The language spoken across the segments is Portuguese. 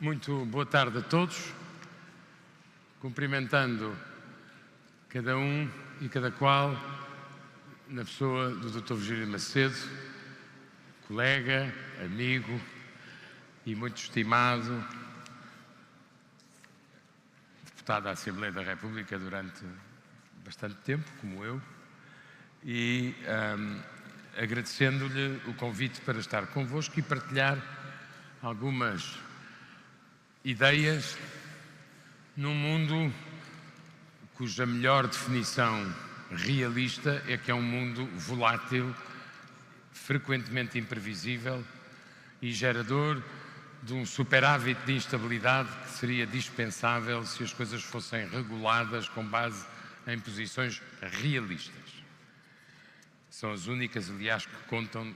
Muito boa tarde a todos, cumprimentando cada um e cada qual na pessoa do Dr. Virgílio Macedo, colega, amigo e muito estimado deputado da Assembleia da República durante bastante tempo, como eu, e agradecendo-lhe o convite para estar convosco e partilhar algumas ideias num mundo cuja melhor definição realista é que é um mundo volátil, frequentemente imprevisível e gerador de um superávit de instabilidade que seria dispensável se as coisas fossem reguladas com base em posições realistas. São as únicas, aliás, que contam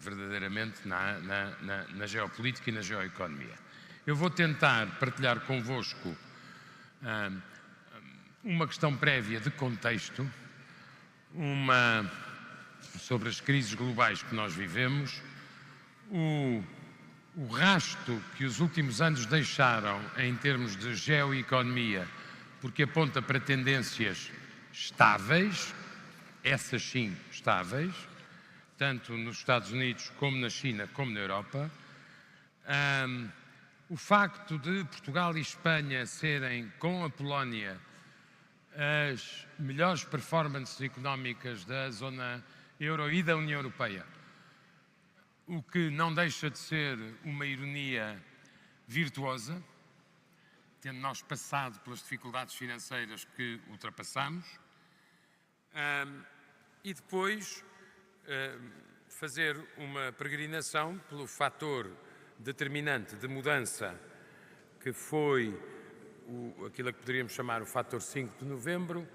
verdadeiramente na geopolítica e na geoeconomia. Eu vou tentar partilhar convosco uma questão prévia de contexto, sobre as crises globais que nós vivemos, o rasto que os últimos anos deixaram em termos de geoeconomia, porque aponta para tendências estáveis, essas sim estáveis, tanto nos Estados Unidos como na China como na Europa. O facto de Portugal e Espanha serem, com a Polónia, as melhores performances económicas da zona euro e da União Europeia, o que não deixa de ser uma ironia virtuosa, tendo nós passado pelas dificuldades financeiras que ultrapassamos, e depois fazer uma peregrinação pelo fator determinante de mudança que foi aquilo que poderíamos chamar o fator 5 de novembro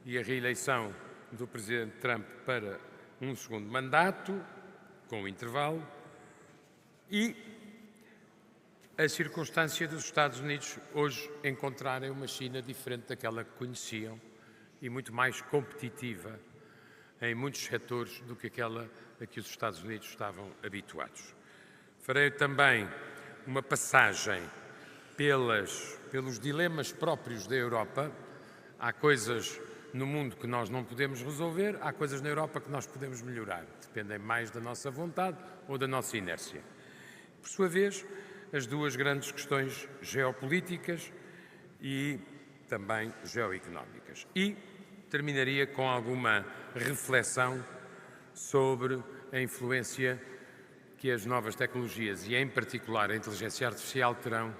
e a reeleição do Presidente Trump para um segundo mandato, com intervalo, e a circunstância dos Estados Unidos hoje encontrarem uma China diferente daquela que conheciam e muito mais competitiva em muitos setores do que aquela a que os Estados Unidos estavam habituados. Farei também uma passagem pelos dilemas próprios da Europa. Há coisas no mundo que nós não podemos resolver, há coisas na Europa que nós podemos melhorar. Dependem mais da nossa vontade ou da nossa inércia. Por sua vez, as duas grandes questões geopolíticas e também geoeconómicas. E terminaria com alguma reflexão sobre a influência que as novas tecnologias e, em particular, a inteligência artificial terão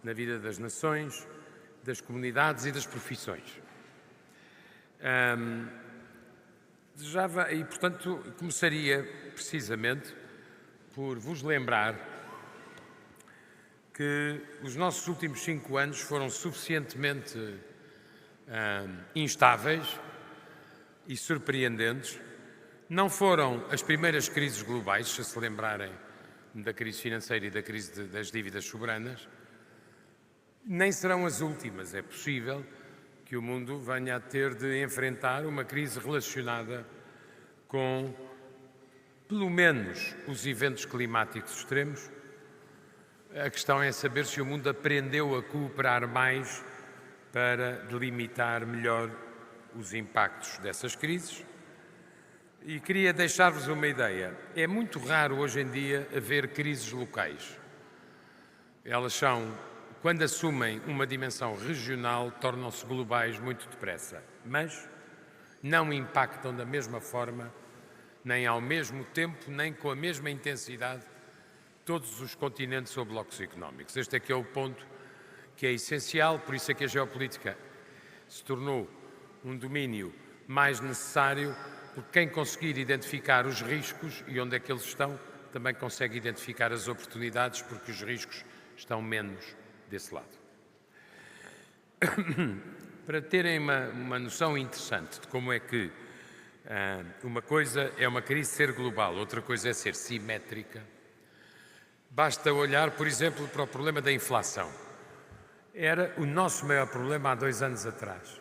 na vida das nações, das comunidades e das profissões. E, portanto, começaria precisamente por vos lembrar que os nossos últimos 5 anos foram suficientemente instáveis e surpreendentes. Não foram as primeiras crises globais, se lembrarem da crise financeira e da crise das dívidas soberanas, nem serão as últimas. É possível que o mundo venha a ter de enfrentar uma crise relacionada com, pelo menos, os eventos climáticos extremos. A questão é saber se o mundo aprendeu a cooperar mais para delimitar melhor os impactos dessas crises. E queria deixar-vos uma ideia. É muito raro hoje em dia haver crises locais. Elas são, quando assumem uma dimensão regional, tornam-se globais muito depressa, mas não impactam da mesma forma, nem ao mesmo tempo, nem com a mesma intensidade todos os continentes ou blocos económicos. Este é que é o ponto que é essencial, por isso é que a geopolítica se tornou um domínio mais necessário, porque quem conseguir identificar os riscos e onde é que eles estão, também consegue identificar as oportunidades, porque os riscos estão menos desse lado. Para terem uma noção interessante de como é que uma coisa é uma crise ser global, outra coisa é ser simétrica, basta olhar, por exemplo, para o problema da inflação. Era o nosso maior problema há 2 anos atrás.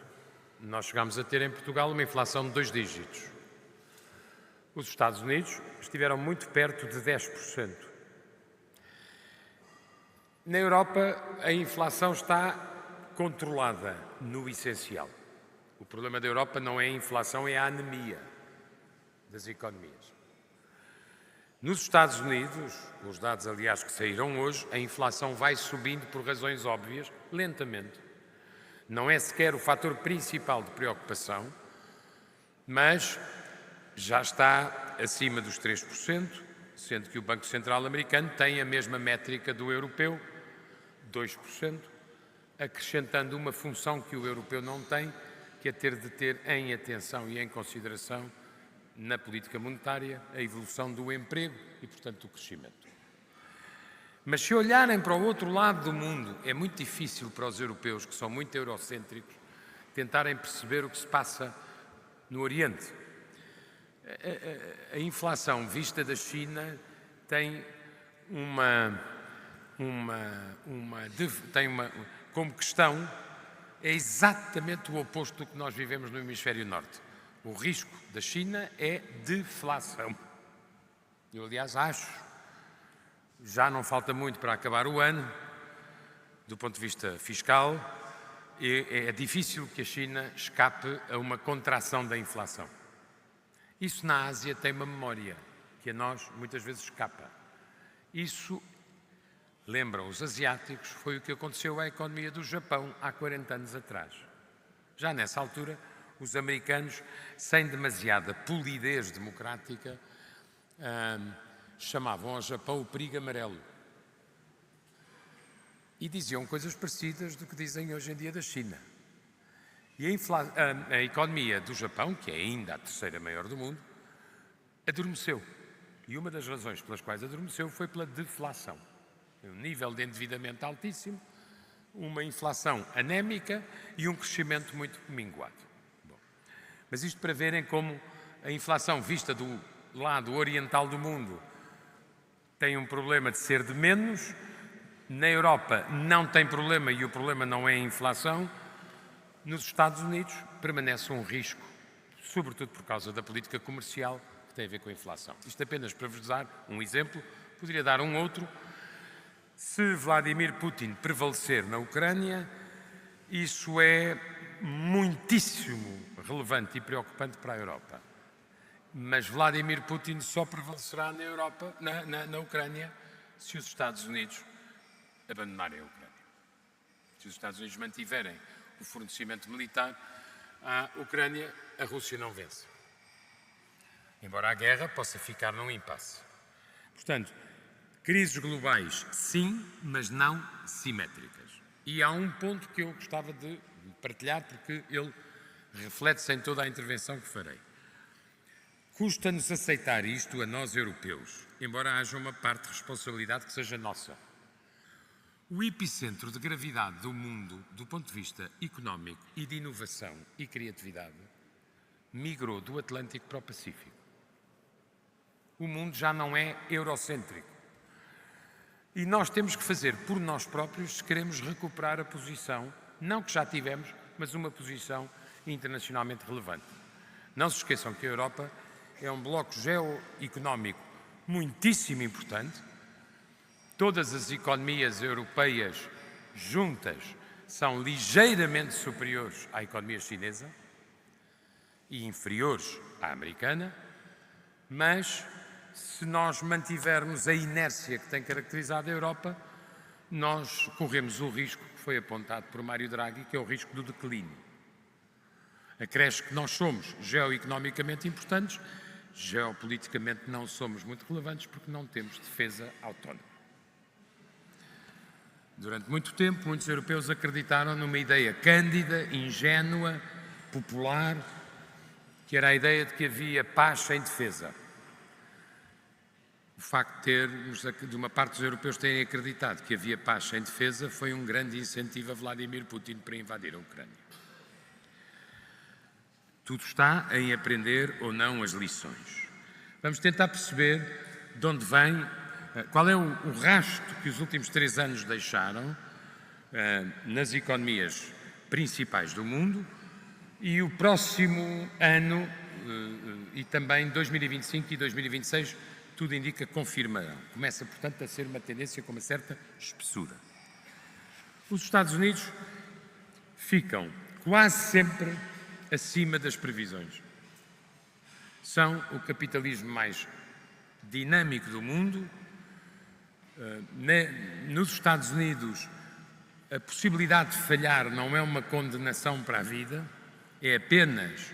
Nós chegámos a ter em Portugal uma inflação de 2 dígitos. Os Estados Unidos estiveram muito perto de 10%. Na Europa, a inflação está controlada no essencial. O problema da Europa não é a inflação, é a anemia das economias. Nos Estados Unidos, os dados, aliás, que saíram hoje, a inflação vai subindo por razões óbvias, lentamente. Não é sequer o fator principal de preocupação, mas já está acima dos 3%, sendo que o Banco Central americano tem a mesma métrica do europeu, 2%, acrescentando uma função que o europeu não tem, que é ter de ter em atenção e em consideração na política monetária a evolução do emprego e, portanto, do crescimento. Mas se olharem para o outro lado do mundo, é muito difícil para os europeus, que são muito eurocêntricos, tentarem perceber o que se passa no Oriente. A inflação vista da China tem como questão, é exatamente o oposto do que nós vivemos no hemisfério norte. O risco da China é deflação. Eu, aliás, acho, já não falta muito para acabar o ano, do ponto de vista fiscal, é difícil que a China escape a uma contração da inflação. Isso na Ásia tem uma memória, que a nós muitas vezes escapa. Isso, lembram os asiáticos, foi o que aconteceu à economia do Japão há 40 anos atrás. Já nessa altura, os americanos, sem demasiada polidez democrática, chamavam ao Japão o perigo amarelo. E diziam coisas parecidas do que dizem hoje em dia da China. E a economia do Japão, que é ainda a terceira maior do mundo, adormeceu. E uma das razões pelas quais adormeceu foi pela deflação. Um nível de endividamento altíssimo, uma inflação anémica e um crescimento muito minguado. Bom, mas isto para verem como a inflação vista do lado oriental do mundo tem um problema de ser de menos, na Europa não tem problema e o problema não é a inflação, nos Estados Unidos permanece um risco, sobretudo por causa da política comercial que tem a ver com a inflação. Isto apenas para vos dar um exemplo, poderia dar um outro. Se Vladimir Putin prevalecer na Ucrânia, isso é muitíssimo relevante e preocupante para a Europa. Mas Vladimir Putin só prevalecerá na Europa, na Ucrânia, se os Estados Unidos abandonarem a Ucrânia. Se os Estados Unidos mantiverem o fornecimento militar à Ucrânia, a Rússia não vence. Embora a guerra possa ficar num impasse. Portanto, crises globais, sim, mas não simétricas. E há um ponto que eu gostava de partilhar, porque ele reflete-se em toda a intervenção que farei. Custa-nos aceitar isto a nós europeus, embora haja uma parte de responsabilidade que seja nossa. O epicentro de gravidade do mundo, do ponto de vista económico e de inovação e criatividade, migrou do Atlântico para o Pacífico. O mundo já não é eurocêntrico. E nós temos que fazer por nós próprios se queremos recuperar a posição, não que já tivemos, mas uma posição internacionalmente relevante. Não se esqueçam que a Europa é um bloco geoeconómico muitíssimo importante. Todas as economias europeias juntas são ligeiramente superiores à economia chinesa e inferiores à americana, mas se nós mantivermos a inércia que tem caracterizado a Europa, nós corremos o risco que foi apontado por Mário Draghi, que é o risco do declínio. Acresce que nós somos geoeconomicamente importantes, geopoliticamente não somos muito relevantes porque não temos defesa autónoma. Durante muito tempo, muitos europeus acreditaram numa ideia cândida, ingênua, popular, que era a ideia de que havia paz sem defesa. O facto de uma parte dos europeus terem acreditado que havia paz sem defesa foi um grande incentivo a Vladimir Putin para invadir a Ucrânia. Tudo está em aprender ou não as lições. Vamos tentar perceber de onde vem, qual é o rastro que os últimos 3 anos deixaram nas economias principais do mundo e o próximo ano e também 2025 e 2026, tudo indica que confirmarão. Começa, portanto, a ser uma tendência com uma certa espessura. Os Estados Unidos ficam quase sempre acima das previsões. São o capitalismo mais dinâmico do mundo. Nos Estados Unidos, a possibilidade de falhar não é uma condenação para a vida, é apenas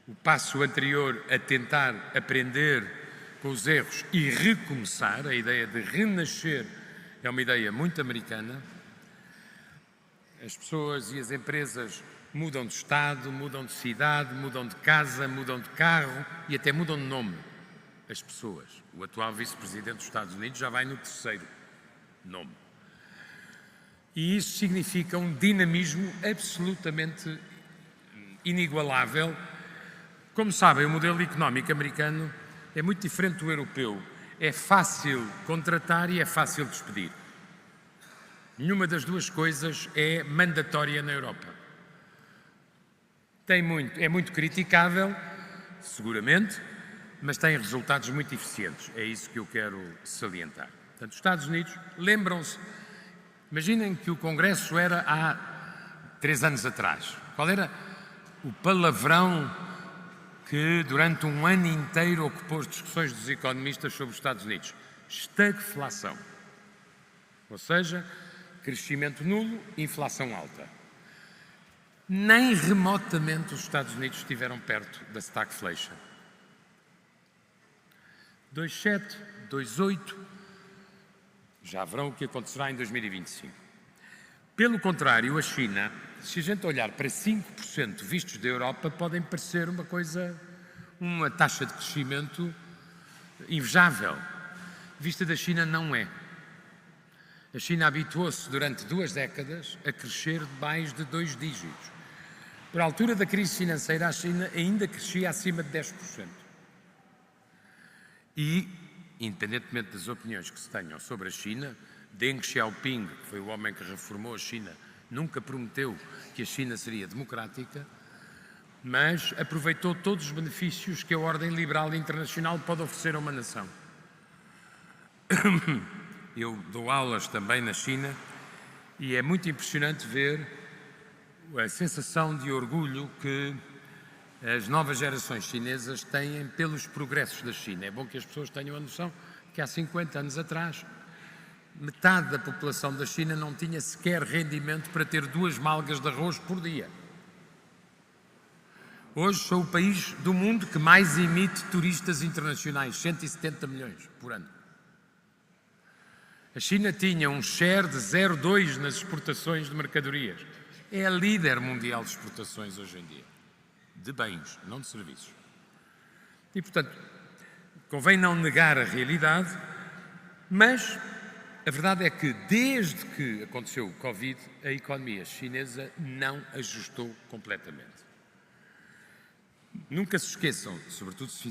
o passo anterior a tentar aprender com os erros e recomeçar. A ideia de renascer é uma ideia muito americana. As pessoas e as empresas mudam de estado, mudam de cidade, mudam de casa, mudam de carro e até mudam de nome. As pessoas. O atual vice-presidente dos Estados Unidos já vai no 3º nome. E isso significa um dinamismo absolutamente inigualável. Como sabem, o modelo económico americano é muito diferente do europeu. É fácil contratar e é fácil despedir. Nenhuma das duas coisas é mandatória na Europa. É muito criticável, seguramente, mas tem resultados muito eficientes. É isso que eu quero salientar. Portanto, os Estados Unidos, lembram-se, imaginem que o Congresso era há 3 anos atrás. Qual era o palavrão que durante um ano inteiro ocupou as discussões dos economistas sobre os Estados Unidos? Estagflação. Ou seja, crescimento nulo, inflação alta. Nem remotamente os Estados Unidos estiveram perto da stagflation. 2,7, 2,8, já verão o que acontecerá em 2025. Pelo contrário, a China, se a gente olhar para 5% vistos da Europa, podem parecer uma taxa de crescimento invejável. Vista da China, não é. A China habituou-se durante 2 décadas a crescer de mais de 2 dígitos. Por altura da crise financeira, a China ainda crescia acima de 10%. E, independentemente das opiniões que se tenham sobre a China, Deng Xiaoping, que foi o homem que reformou a China, nunca prometeu que a China seria democrática, mas aproveitou todos os benefícios que a ordem liberal internacional pode oferecer a uma nação. Eu dou aulas também na China e é muito impressionante ver a sensação de orgulho que as novas gerações chinesas têm pelos progressos da China. É bom que as pessoas tenham a noção que há 50 anos atrás, metade da população da China não tinha sequer rendimento para ter 2 malgas de arroz por dia. Hoje sou o país do mundo que mais emite turistas internacionais, 170 milhões por ano. A China tinha um share de 0,2 nas exportações de mercadorias. É a líder mundial de exportações hoje em dia. De bens, não de serviços. E, portanto, convém não negar a realidade, mas a verdade é que, desde que aconteceu o Covid, a economia chinesa não ajustou completamente. Nunca se esqueçam, sobretudo se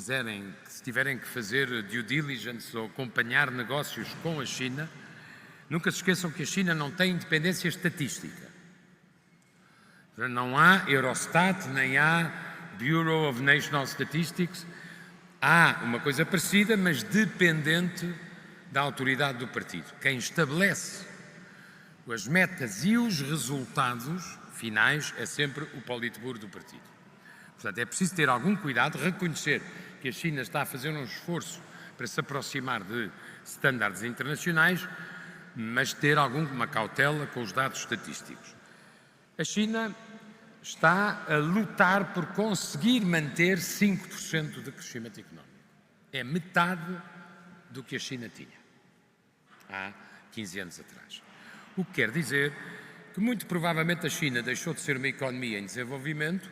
tiverem que fazer due diligence ou acompanhar negócios com a China, nunca se esqueçam que a China não tem independência estatística. Não há Eurostat, nem há Bureau of National Statistics. Há uma coisa parecida, mas dependente da autoridade do partido. Quem estabelece as metas e os resultados finais é sempre o Politburo do partido. Portanto, é preciso ter algum cuidado, reconhecer que a China está a fazer um esforço para se aproximar de estándares internacionais, mas ter alguma cautela com os dados estatísticos. A China está a lutar por conseguir manter 5% de crescimento económico. É metade do que a China tinha há 15 anos atrás. O que quer dizer que muito provavelmente a China deixou de ser uma economia em desenvolvimento,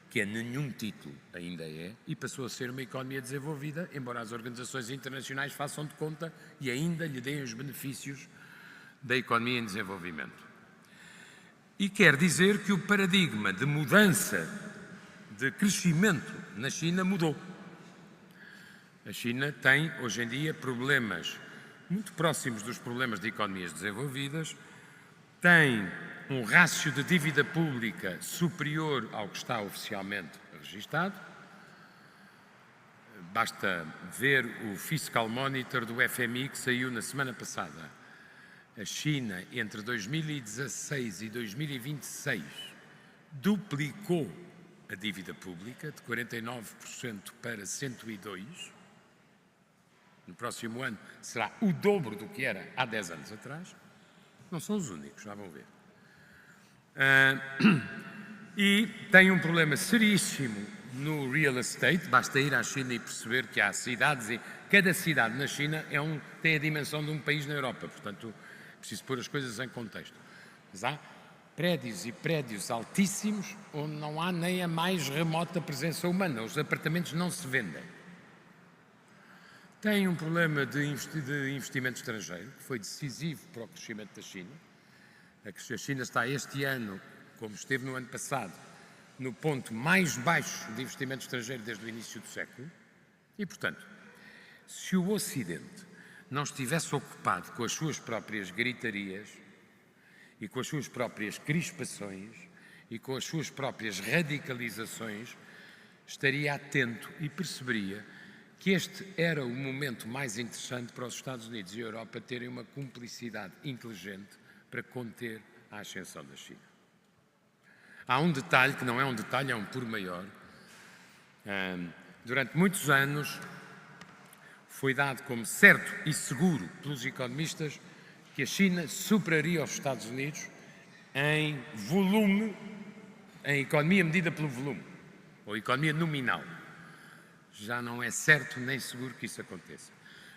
que a nenhum título ainda é, e passou a ser uma economia desenvolvida, embora as organizações internacionais façam de conta e ainda lhe deem os benefícios da economia em desenvolvimento. E quer dizer que o paradigma de mudança de crescimento na China mudou. A China tem, hoje em dia, problemas muito próximos dos problemas de economias desenvolvidas, tem um rácio de dívida pública superior ao que está oficialmente registado. Basta ver o Fiscal Monitor do FMI que saiu na semana passada A China, entre 2016 e 2026, duplicou a dívida pública, de 49% para 102%. No próximo ano será o dobro do que era há 10 anos atrás. Não são os únicos, já vão ver. E tem um problema seríssimo no real estate. Basta ir à China e perceber que há cidades, e cada cidade na China tem a dimensão de um país na Europa. Portanto, preciso pôr as coisas em contexto. Mas há prédios e prédios altíssimos onde não há nem a mais remota presença humana. Os apartamentos não se vendem. Tem um problema de investimento estrangeiro, que foi decisivo para o crescimento da China. A China está este ano, como esteve no ano passado, no ponto mais baixo de investimento estrangeiro desde o início do século. E, portanto, se o Ocidente não estivesse ocupado com as suas próprias gritarias e com as suas próprias crispações e com as suas próprias radicalizações, estaria atento e perceberia que este era o momento mais interessante para os Estados Unidos e a Europa terem uma cumplicidade inteligente para conter a ascensão da China. Há um detalhe que não é um detalhe, é um por maior. Durante muitos anos foi dado como certo e seguro pelos economistas que a China superaria os Estados Unidos em volume, em economia medida pelo volume, ou economia nominal. Já não é certo nem seguro que isso aconteça.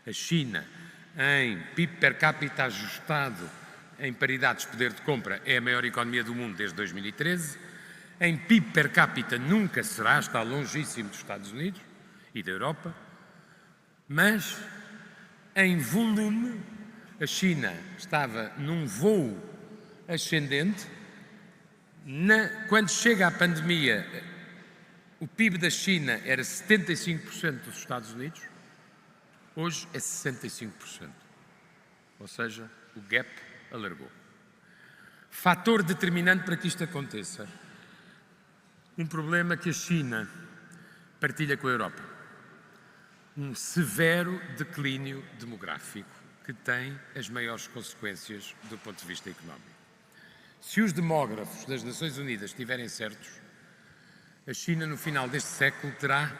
A China, em PIB per capita ajustado em paridades de poder de compra, é a maior economia do mundo desde 2013. Em PIB per capita nunca será, está longíssimo dos Estados Unidos e da Europa. Mas, em volume, a China estava num voo ascendente. Quando chega a pandemia, o PIB da China era 75% dos Estados Unidos, hoje é 65%. Ou seja, o gap alargou. Fator determinante para que isto aconteça. Um problema que a China partilha com a Europa. Um severo declínio demográfico que tem as maiores consequências do ponto de vista económico. Se os demógrafos das Nações Unidas estiverem certos, a China, no final deste século, terá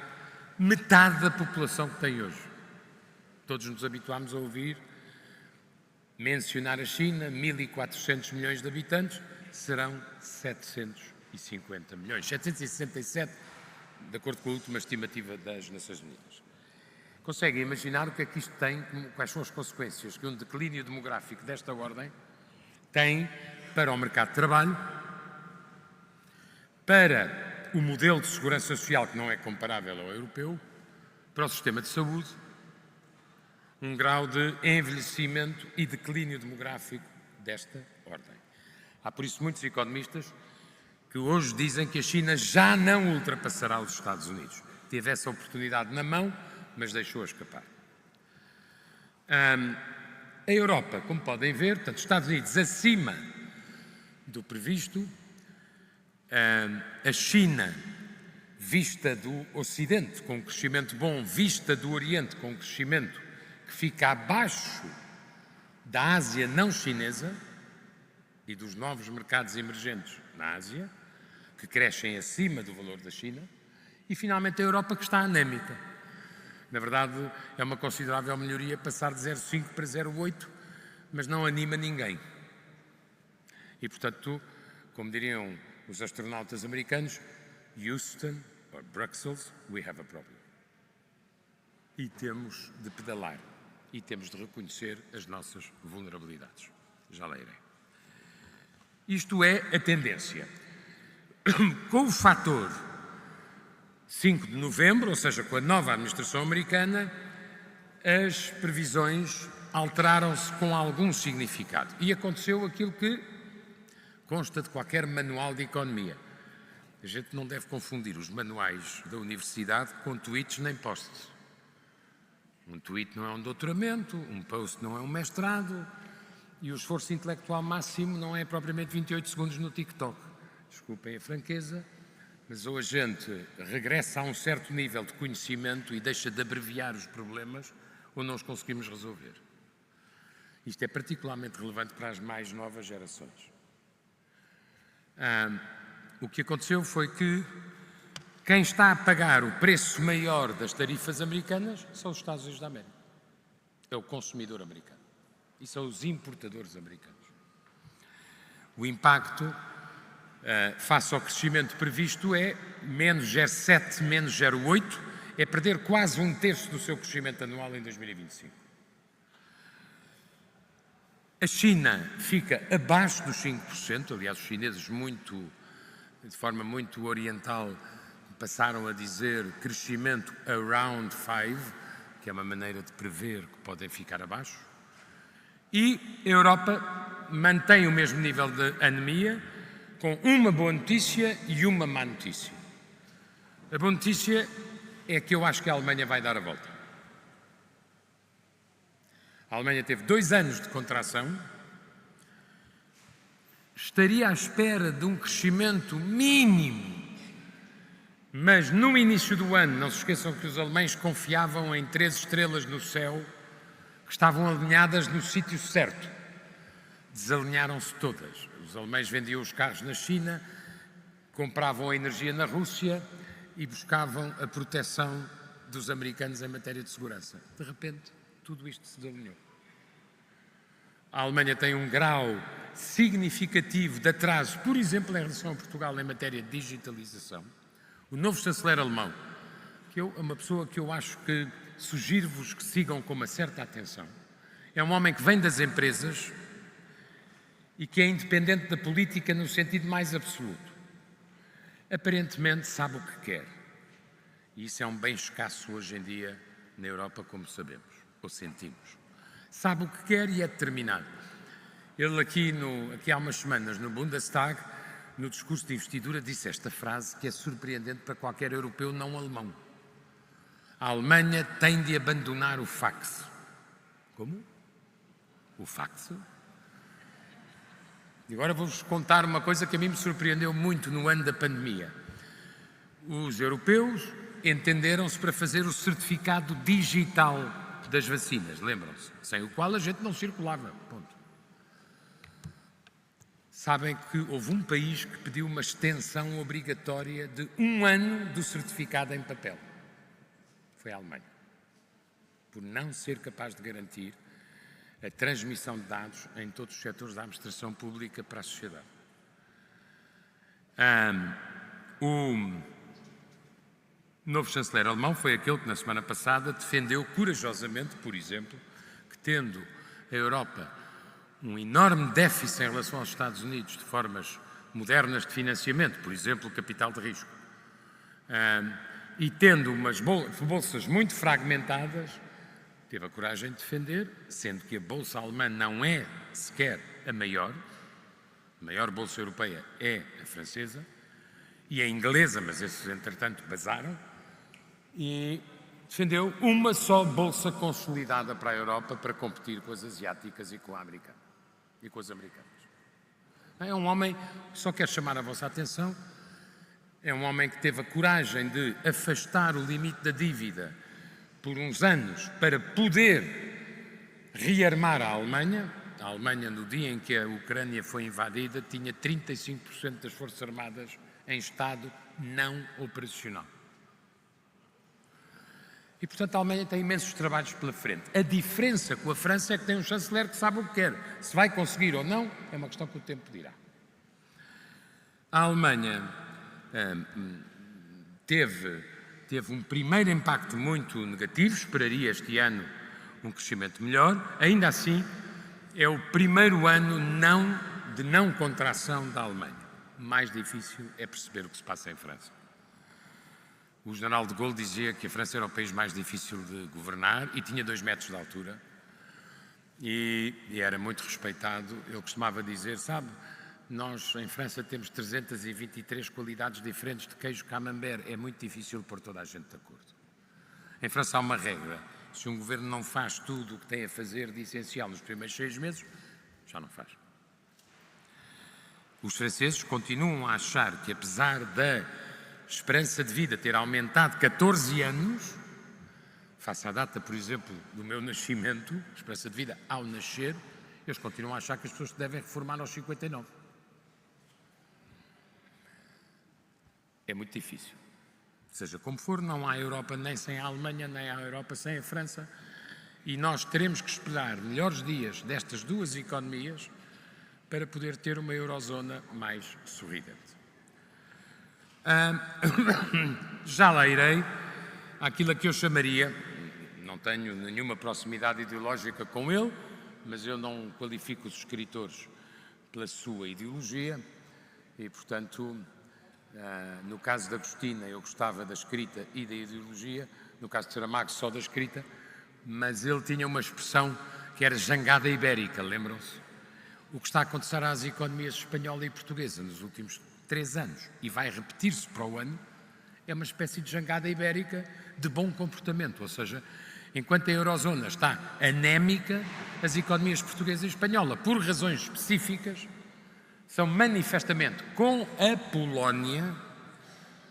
metade da população que tem hoje. Todos nos habituámos a ouvir mencionar a China, 1.400 milhões de habitantes, serão 750 milhões, 767, de acordo com a última estimativa das Nações Unidas. Conseguem imaginar o que é que isto tem, quais são as consequências que um declínio demográfico desta ordem tem para o mercado de trabalho, para o modelo de segurança social, que não é comparável ao europeu, para o sistema de saúde, um grau de envelhecimento e declínio demográfico desta ordem. Há, por isso, muitos economistas que hoje dizem que a China já não ultrapassará os Estados Unidos. Teve essa oportunidade na mão, mas deixou-a escapar. A Europa, como podem ver, portanto, Estados Unidos acima do previsto, a China vista do Ocidente com um crescimento bom, vista do Oriente com um crescimento que fica abaixo da Ásia não chinesa e dos novos mercados emergentes na Ásia, que crescem acima do valor da China, e finalmente a Europa, que está anémica. Na verdade, é uma considerável melhoria passar de 0,5 para 0,8, mas não anima ninguém. E, portanto, como diriam os astronautas americanos, Houston or Bruxelles, we have a problem. E temos de pedalar e temos de reconhecer as nossas vulnerabilidades. Já lá irei. Isto é a tendência. Com o fator 5 de novembro, ou seja, com a nova administração americana, as previsões alteraram-se com algum significado. E aconteceu aquilo que consta de qualquer manual de economia. A gente não deve confundir os manuais da universidade com tweets nem posts. Um tweet não é um doutoramento, um post não é um mestrado e o esforço intelectual máximo não é propriamente 28 segundos no TikTok. Desculpem a franqueza, mas ou a gente regressa a um certo nível de conhecimento e deixa de abreviar os problemas ou não os conseguimos resolver. Isto é particularmente relevante para as mais novas gerações. O que aconteceu foi que quem está a pagar o preço maior das tarifas americanas são os Estados Unidos da América. É o consumidor americano. E são os importadores americanos. O impacto, face ao crescimento previsto, é menos 0,7, menos 0,8, é perder quase 1/3 do seu crescimento anual em 2025. A China fica abaixo dos 5%, aliás, os chineses de forma muito oriental passaram a dizer crescimento around 5%, que é uma maneira de prever que podem ficar abaixo. E a Europa mantém o mesmo nível de anemia, com uma boa notícia e uma má notícia. A boa notícia é que eu acho que a Alemanha vai dar a volta. A Alemanha teve 2 anos de contração, estaria à espera de um crescimento mínimo, mas no início do ano, não se esqueçam que os alemães confiavam em 3 estrelas no céu, que estavam alinhadas no sítio certo. Desalinharam-se todas. Os alemães vendiam os carros na China, compravam a energia na Rússia e buscavam a proteção dos americanos em matéria de segurança. De repente, tudo isto se desalinhou. A Alemanha tem um grau significativo de atraso, por exemplo, em relação a Portugal em matéria de digitalização. O novo chanceler alemão, que é uma pessoa que eu acho que sugiro-vos que sigam com uma certa atenção, é um homem que vem das empresas e que é independente da política no sentido mais absoluto. Aparentemente sabe o que quer. E isso é um bem escasso hoje em dia na Europa, como sabemos, ou sentimos. Sabe o que quer e é determinado. Ele aqui há umas semanas no Bundestag, no discurso de investidura, disse esta frase que é surpreendente para qualquer europeu não alemão. A Alemanha tem de abandonar o fax. Como? O fax? E agora vou-vos contar uma coisa que a mim me surpreendeu muito no ano da pandemia. Os europeus entenderam-se para fazer o certificado digital das vacinas, lembram-se? Sem o qual a gente não circulava. Ponto. Sabem que houve um país que pediu uma extensão obrigatória de 1 ano do certificado em papel. Foi a Alemanha. Por não ser capaz de garantir a transmissão de dados em todos os setores da administração pública para a sociedade. O novo chanceler alemão foi aquele que na semana passada defendeu corajosamente, por exemplo, que tendo a Europa um enorme déficit em relação aos Estados Unidos de formas modernas de financiamento, por exemplo, capital de risco, e tendo umas bolsas muito fragmentadas, teve a coragem de defender, sendo que a bolsa alemã não é sequer a maior bolsa europeia é a francesa, e a inglesa, mas esses entretanto basaram, e defendeu uma só bolsa consolidada para a Europa para competir com as asiáticas e com a americana. E com as americanas. É um homem, só quero chamar a vossa atenção, é um homem que teve a coragem de afastar o limite da dívida por uns anos para poder rearmar a Alemanha. A Alemanha, no dia em que a Ucrânia foi invadida, tinha 35% das Forças Armadas em estado não operacional. E, portanto, a Alemanha tem imensos trabalhos pela frente. A diferença com a França é que tem um chanceler que sabe o que quer. Se vai conseguir ou não, é uma questão que o tempo dirá. A Alemanha teve um primeiro impacto muito negativo, esperaria este ano um crescimento melhor. Ainda assim, é o primeiro ano de não contração da Alemanha. Mais difícil é perceber o que se passa em França. O general de Gaulle dizia que a França era o país mais difícil de governar e tinha 2 metros de altura e era muito respeitado. Ele costumava dizer, sabe, nós em França temos 323 qualidades diferentes de queijo camembert, é muito difícil pôr toda a gente de acordo. Em França há uma regra, se um governo não faz tudo o que tem a fazer de essencial nos primeiros 6 meses, já não faz. Os franceses continuam a achar que, apesar da esperança de vida ter aumentado 14 anos, face à data, por exemplo, do meu nascimento, a esperança de vida ao nascer Eles continuam a achar que as pessoas se devem reformar aos 59. É muito difícil. Seja como for, não há Europa nem sem a Alemanha, nem há Europa sem a França. E nós teremos que esperar melhores dias destas duas economias para poder ter uma eurozona mais sorridente. Já lá irei àquilo a que eu chamaria, não tenho nenhuma proximidade ideológica com ele, mas eu não qualifico os escritores pela sua ideologia e, portanto, no caso de Agostina eu gostava da escrita e da ideologia, no caso de Saramago só da escrita, mas ele tinha uma expressão que era jangada ibérica, lembram-se? O que está a acontecer às economias espanhola e portuguesa nos últimos 3 anos, e vai repetir-se para o ano, é uma espécie de jangada ibérica de bom comportamento, ou seja, enquanto a eurozona está anémica, as economias portuguesa e espanhola, por razões específicas, são manifestamente, com a Polónia,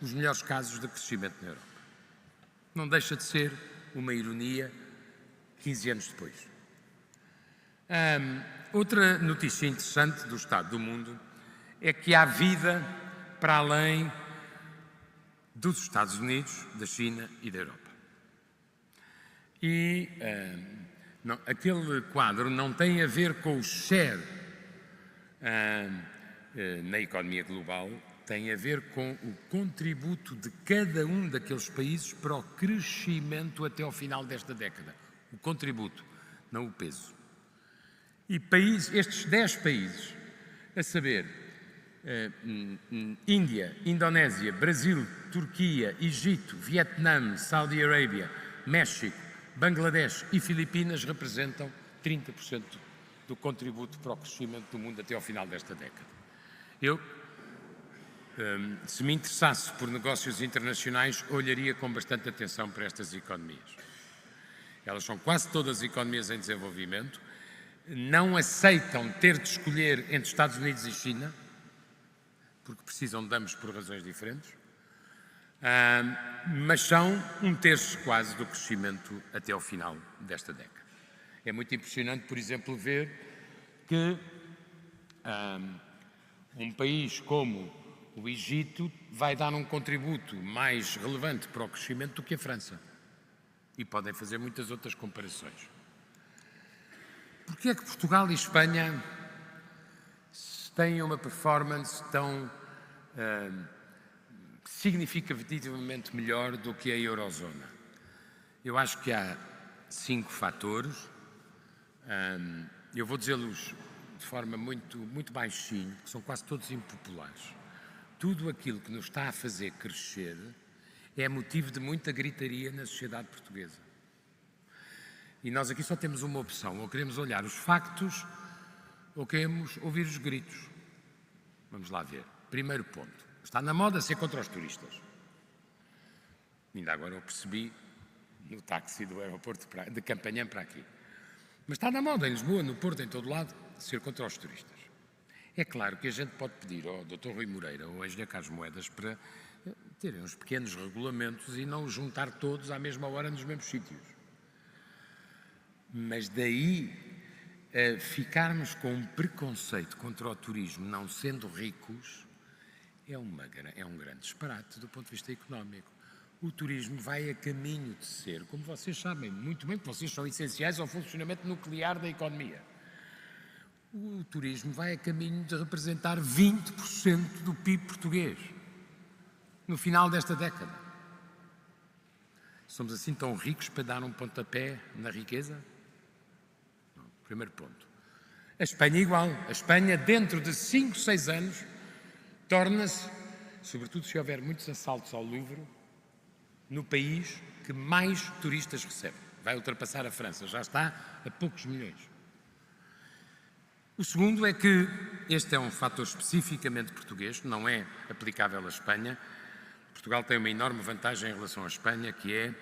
os melhores casos de crescimento na Europa. Não deixa de ser uma ironia 15 anos depois. Outra notícia interessante do estado do mundo é que há vida para além dos Estados Unidos, da China e da Europa. E aquele quadro não tem a ver com o share na economia global, tem a ver com o contributo de cada um daqueles países para o crescimento até ao final desta década. O contributo, não o peso. E estes 10 países, a saber, Índia, Indonésia, Brasil, Turquia, Egito, Vietnã, Saudi Arábia, México, Bangladesh e Filipinas, representam 30% do contributo para o crescimento do mundo até ao final desta década. Eu, se me interessasse por negócios internacionais, olharia com bastante atenção para estas economias. Elas são quase todas economias em desenvolvimento, não aceitam ter de escolher entre Estados Unidos e China, porque precisam de ambos por razões diferentes, mas são 1/3 quase do crescimento até ao final desta década. É muito impressionante, por exemplo, ver que um país como o Egito vai dar um contributo mais relevante para o crescimento do que a França. E podem fazer muitas outras comparações. Porquê é que Portugal e Espanha têm uma performance tão significativamente melhor do que a eurozona? Eu acho que há 5 fatores. Eu vou dizê-los de forma muito baixinho, que são quase todos impopulares. Tudo aquilo que nos está a fazer crescer é motivo de muita gritaria na sociedade portuguesa. E nós aqui só temos uma opção: ou queremos olhar os factos ou queremos ouvir os gritos. Vamos lá ver. Primeiro ponto. Está na moda ser contra os turistas. Ainda agora eu percebi no táxi do aeroporto de Campanhã para aqui. Mas está na moda em Lisboa, no Porto, em todo lado, ser contra os turistas. É claro que a gente pode pedir ao Dr. Rui Moreira ou ao Engenheiro Carlos Moedas para terem uns pequenos regulamentos e não os juntar todos à mesma hora nos mesmos sítios. Mas daí a ficarmos com um preconceito contra o turismo não sendo ricos é um grande disparate do ponto de vista económico. O turismo vai a caminho de ser, como vocês sabem muito bem, que vocês são essenciais ao funcionamento nuclear da economia. O turismo vai a caminho de representar 20% do PIB português no final desta década. Somos assim tão ricos para dar um pontapé na riqueza? Não. Primeiro ponto. A Espanha é igual. A Espanha, dentro de 5, 6 anos, torna-se, sobretudo se houver muitos assaltos ao Louvre, no país que mais turistas recebe. Vai ultrapassar a França, já está a poucos milhões. O segundo é que este é um fator especificamente português, não é aplicável à Espanha. Portugal tem uma enorme vantagem em relação à Espanha, que é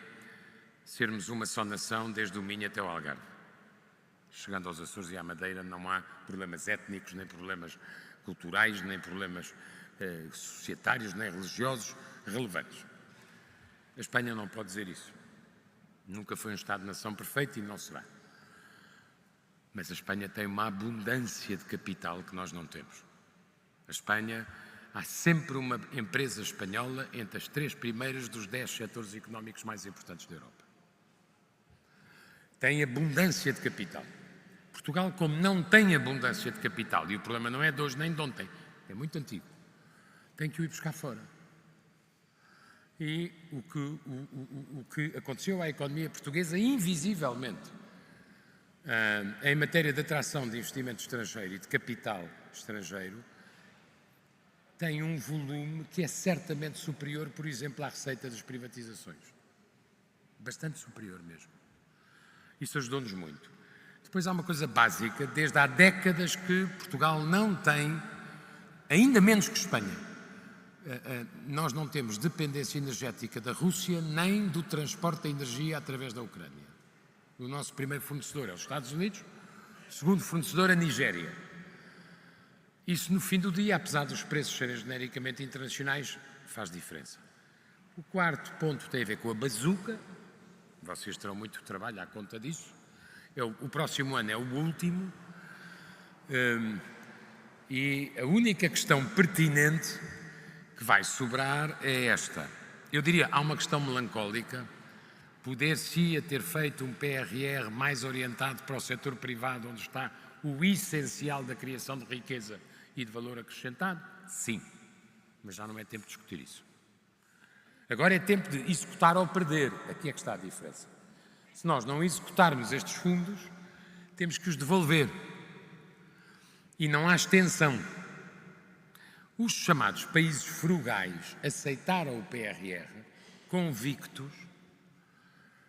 sermos uma só nação desde o Minho até o Algarve. Chegando aos Açores e à Madeira não há problemas étnicos, nem problemas culturais, nem problemas societários, nem religiosos relevantes. A Espanha não pode dizer isso. Nunca foi um Estado-nação perfeito e não será. Mas a Espanha tem uma abundância de capital que nós não temos. A Espanha, há sempre uma empresa espanhola entre as 3 primeiras dos 10 setores económicos mais importantes da Europa. Tem abundância de capital. Portugal, como não tem abundância de capital, e o problema não é de hoje nem de ontem, é muito antigo, tem que o ir buscar fora. E o que aconteceu à economia portuguesa, invisivelmente, em matéria de atração de investimento estrangeiro e de capital estrangeiro, tem um volume que é certamente superior, por exemplo, à receita das privatizações. Bastante superior mesmo. Isso ajudou-nos muito. Depois há uma coisa básica, desde há décadas que Portugal não tem, ainda menos que Espanha, nós não temos dependência energética da Rússia nem do transporte da energia através da Ucrânia. O nosso primeiro fornecedor é os Estados Unidos, o segundo fornecedor é a Nigéria. Isso, no fim do dia, apesar dos preços serem genericamente internacionais, faz diferença. O quarto ponto tem a ver com a bazuca. Vocês terão muito trabalho à conta disso. O próximo ano é o último. E a única questão pertinente que vai sobrar é esta. Eu diria, há uma questão melancólica. Poder-se-ia ter feito um PRR mais orientado para o setor privado, onde está o essencial da criação de riqueza e de valor acrescentado? Sim, mas já não é tempo de discutir isso. Agora é tempo de executar ou perder. Aqui é que está a diferença. Se nós não executarmos estes fundos, temos que os devolver. E não há extensão. Os chamados países frugais aceitaram o PRR convictos.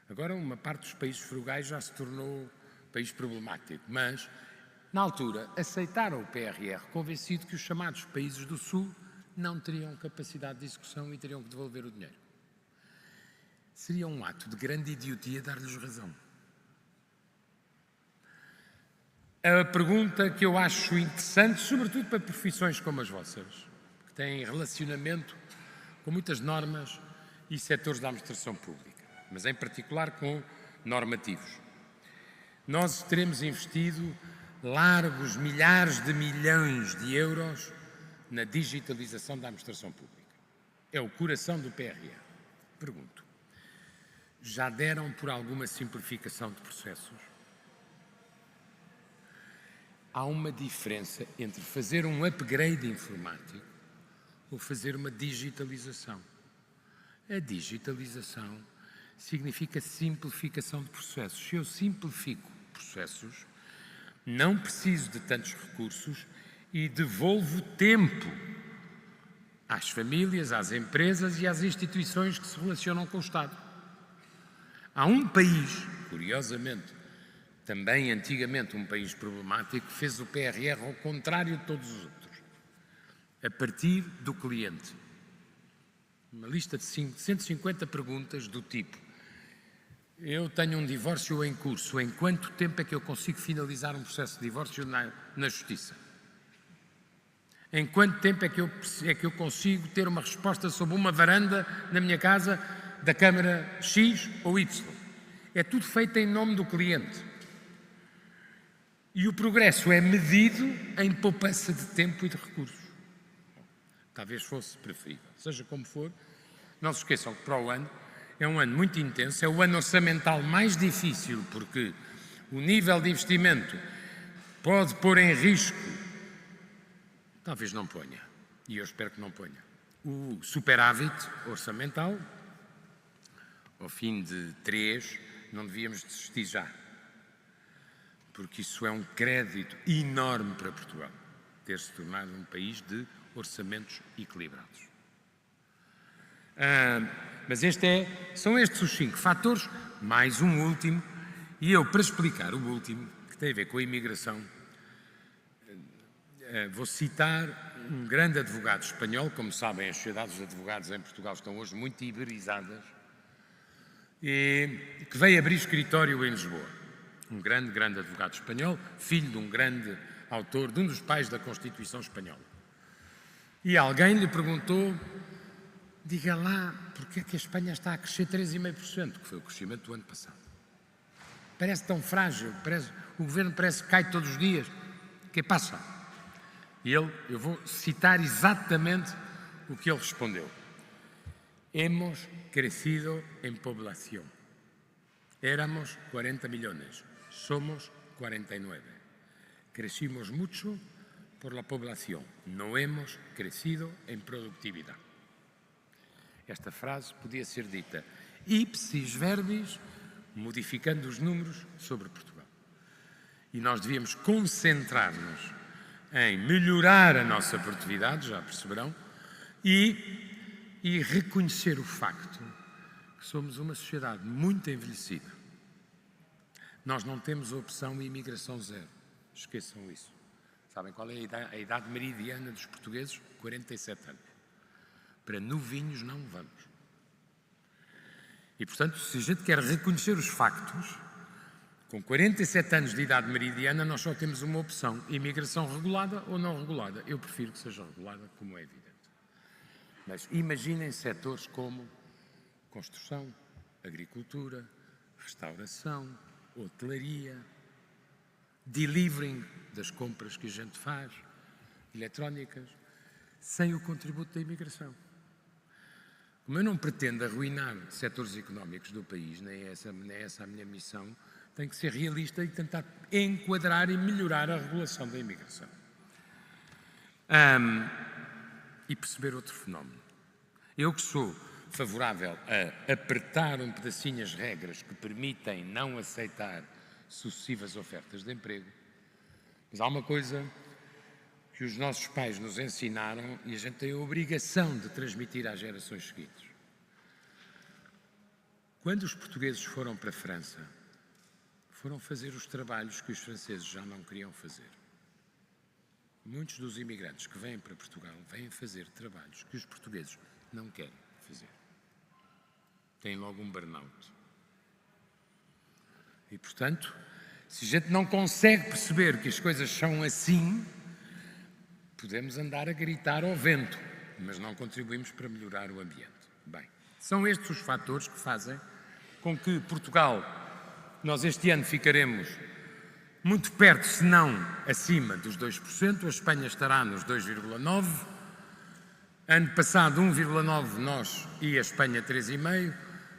Agora, uma parte dos países frugais já se tornou país problemático, mas, na altura, aceitaram o PRR convencido que os chamados países do Sul não teriam capacidade de execução e teriam que devolver o dinheiro. Seria um ato de grande idiotia dar-lhes razão. A pergunta que eu acho interessante, sobretudo para profissões como as vossas, que têm relacionamento com muitas normas e setores da administração pública, mas em particular com normativos. Nós teremos investido largos milhares de milhões de euros na digitalização da administração pública. É o coração do PRR. Pergunto, já deram por alguma simplificação de processos? Há uma diferença entre fazer um upgrade informático ou fazer uma digitalização. A digitalização significa simplificação de processos. Se eu simplifico processos, não preciso de tantos recursos e devolvo tempo às famílias, às empresas e às instituições que se relacionam com o Estado. Há um país, curiosamente, também antigamente um país problemático, que fez o PRR ao contrário de todos os outros, a partir do cliente. Uma lista de 150 perguntas do tipo: eu tenho um divórcio em curso, em quanto tempo é que eu consigo finalizar um processo de divórcio na Justiça? Em quanto tempo é que eu consigo ter uma resposta sobre uma varanda na minha casa da Câmara X ou Y? É tudo feito em nome do cliente. E o progresso é medido em poupança de tempo e de recursos. Talvez fosse preferível. Seja como for, não se esqueçam que para o ano é um ano muito intenso, é o ano orçamental mais difícil, porque o nível de investimento pode pôr em risco, talvez não ponha, e eu espero que não ponha, o superávit orçamental. Ao fim de 3, não devíamos desistir já, porque isso é um crédito enorme para Portugal, ter-se tornado um país de orçamentos equilibrados. Mas são estes os 5 fatores, mais um último, e eu, para explicar o último, que tem a ver com a imigração, vou citar um grande advogado espanhol. Como sabem, as sociedades de advogados em Portugal estão hoje muito iberizadas, e que veio abrir escritório em Lisboa. Um grande advogado espanhol, filho de um grande autor, de um dos pais da Constituição Espanhola. E alguém lhe perguntou: diga lá, porque é que a Espanha está a crescer 3,5%, que foi o crescimento do ano passado? Parece tão frágil, O governo parece que cai todos os dias. Que passa? E eu vou citar exatamente o que ele respondeu. Hemos crecido en población. Éramos 40 millones, somos 49. Crecimos mucho por la población, no hemos crecido en productividad. Esta frase podia ser dita ipsis verbis, modificando os números sobre Portugal. E nós devíamos concentrar-nos em melhorar a nossa produtividade, já perceberão, e reconhecer o facto que somos uma sociedade muito envelhecida. Nós não temos a opção de imigração zero. Esqueçam isso. Sabem qual é a idade meridiana dos portugueses? 47 anos. Para novinhos não vamos. E, portanto, se a gente quer reconhecer os factos, com 47 anos de idade meridiana, nós só temos uma opção: imigração regulada ou não regulada. Eu prefiro que seja regulada, como é evidente. Mas imaginem setores como construção, agricultura, restauração, hotelaria, delivering das compras que a gente faz, eletrónicas, sem o contributo da imigração. Como eu não pretendo arruinar setores económicos do país, nem é essa a minha missão, tenho que ser realista e tentar enquadrar e melhorar a regulação da imigração. E perceber outro fenómeno. Eu que sou favorável a apertar um pedacinho as regras que permitem não aceitar sucessivas ofertas de emprego, mas há uma coisa que os nossos pais nos ensinaram e a gente tem a obrigação de transmitir às gerações seguintes. Quando os portugueses foram para a França, foram fazer os trabalhos que os franceses já não queriam fazer. Muitos dos imigrantes que vêm para Portugal vêm fazer trabalhos que os portugueses não querem fazer. Têm logo um burnout. E, portanto, se a gente não consegue perceber que as coisas são assim, podemos andar a gritar ao vento, mas não contribuímos para melhorar o ambiente. Bem, são estes os fatores que fazem com que Portugal, nós este ano ficaremos muito perto, se não acima dos 2%, a Espanha estará nos 2,9%, ano passado 1,9% nós e a Espanha 3,5%,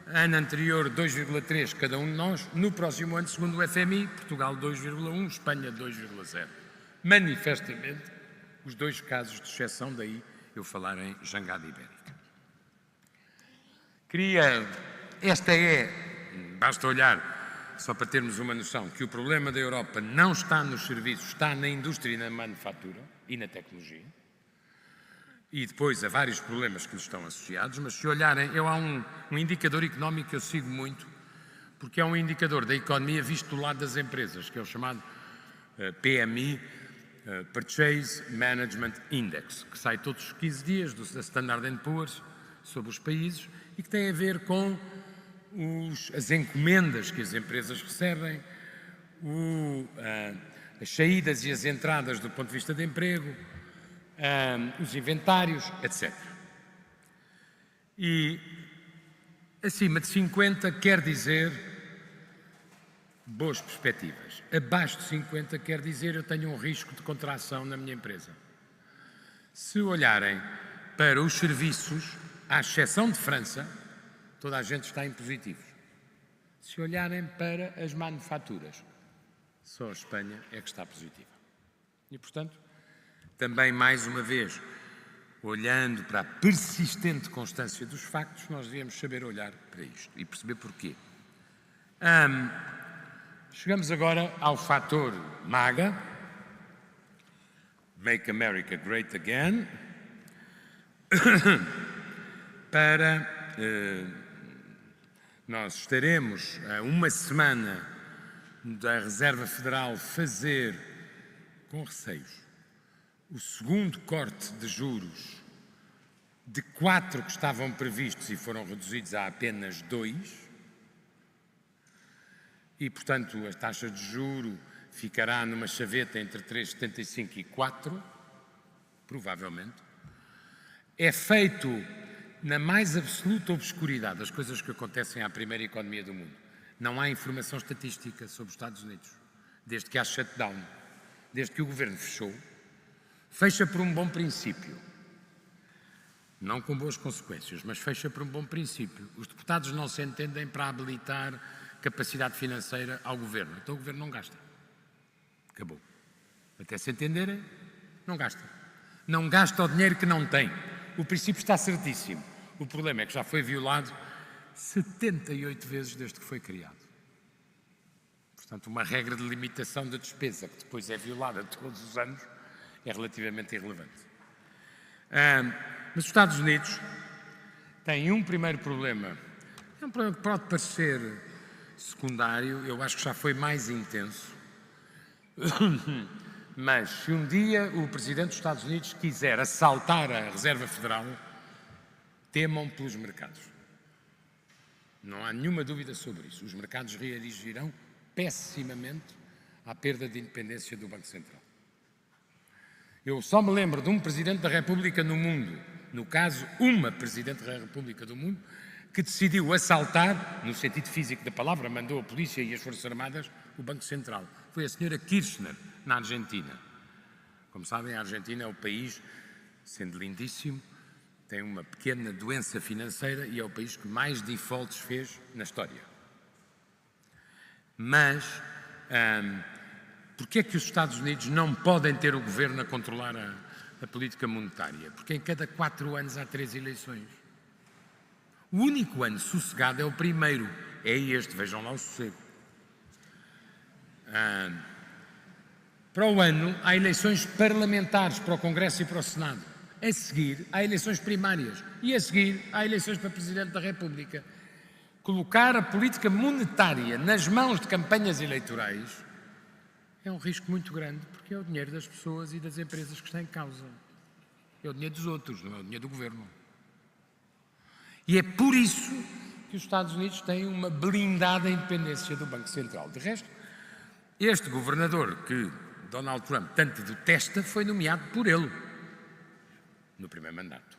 ano anterior 2,3% cada um de nós, no próximo ano, segundo o FMI, Portugal 2,1%, Espanha 2,0%. Manifestamente, os dois casos de exceção, daí eu falar em jangada ibérica. Basta olhar, só para termos uma noção, que o problema da Europa não está nos serviços, está na indústria e na manufatura e na tecnologia. E depois há vários problemas que lhes estão associados, mas se olharem, há um indicador económico que eu sigo muito, porque é um indicador da economia visto do lado das empresas, que é o chamado PMI, Purchase Management Index, que sai todos os 15 dias da Standard & Poor's sobre os países e que tem a ver com as encomendas que as empresas recebem, as saídas e as entradas do ponto de vista de emprego, os inventários, etc. E acima de 50 quer dizer boas perspectivas. Abaixo de 50 quer dizer eu tenho um risco de contração na minha empresa. Se olharem para os serviços, à exceção de França, toda a gente está em positivo. Se olharem para as manufaturas, só a Espanha é que está positiva. E, portanto, também, mais uma vez, olhando para a persistente constância dos factos, nós devíamos saber olhar para isto e perceber porquê. Chegamos agora ao fator MAGA, Make America Great Again, nós estaremos a uma semana da Reserva Federal fazer, com receios, o segundo corte de juros de 4 que estavam previstos e foram reduzidos a apenas 2. E, portanto, a taxa de juro ficará numa chaveta entre 3,75 e 4, provavelmente. É feito na mais absoluta obscuridade das coisas que acontecem à primeira economia do mundo. Não há informação estatística sobre os Estados Unidos. desde que há shutdown, desde que o governo fechou, fecha por um bom princípio. Não com boas consequências, mas fecha por um bom princípio. Os deputados não se entendem para habilitar capacidade financeira ao governo. Então o governo não gasta. Acabou. Até se entenderem, não gasta. Não gasta o dinheiro que não tem. O princípio está certíssimo. O problema é que já foi violado 78 vezes desde que foi criado. Portanto, uma regra de limitação da despesa, que depois é violada todos os anos, é relativamente irrelevante. Mas os Estados Unidos têm um primeiro problema. É um problema que pode parecer secundário, eu acho que já foi mais intenso. Mas se um dia o Presidente dos Estados Unidos quiser assaltar a Reserva Federal, temam pelos mercados. Não há nenhuma dúvida sobre isso. Os mercados reagirão pessimamente à perda de independência do Banco Central. Eu só me lembro de um Presidente da República no mundo, no caso, uma Presidente da República do mundo, que decidiu assaltar, no sentido físico da palavra, mandou a polícia e as Forças Armadas, o Banco Central. Foi a senhora Kirchner, na Argentina. Como sabem, a Argentina é o país, sendo lindíssimo, tem uma pequena doença financeira e é o país que mais defaults fez na história. Mas, porquê é que os Estados Unidos não podem ter o governo a controlar a política monetária? Porque em cada 4 anos há 3 eleições. O único ano sossegado é o primeiro, é este, vejam lá o sossego. Para o ano há eleições parlamentares para o Congresso e para o Senado. A seguir há eleições primárias e a seguir há eleições para Presidente da República. Colocar a política monetária nas mãos de campanhas eleitorais é um risco muito grande, porque é o dinheiro das pessoas e das empresas que está em causa. É o dinheiro dos outros, não é o dinheiro do governo. E é por isso que os Estados Unidos têm uma blindada independência do Banco Central. De resto, este governador que Donald Trump tanto detesta foi nomeado por ele no primeiro mandato.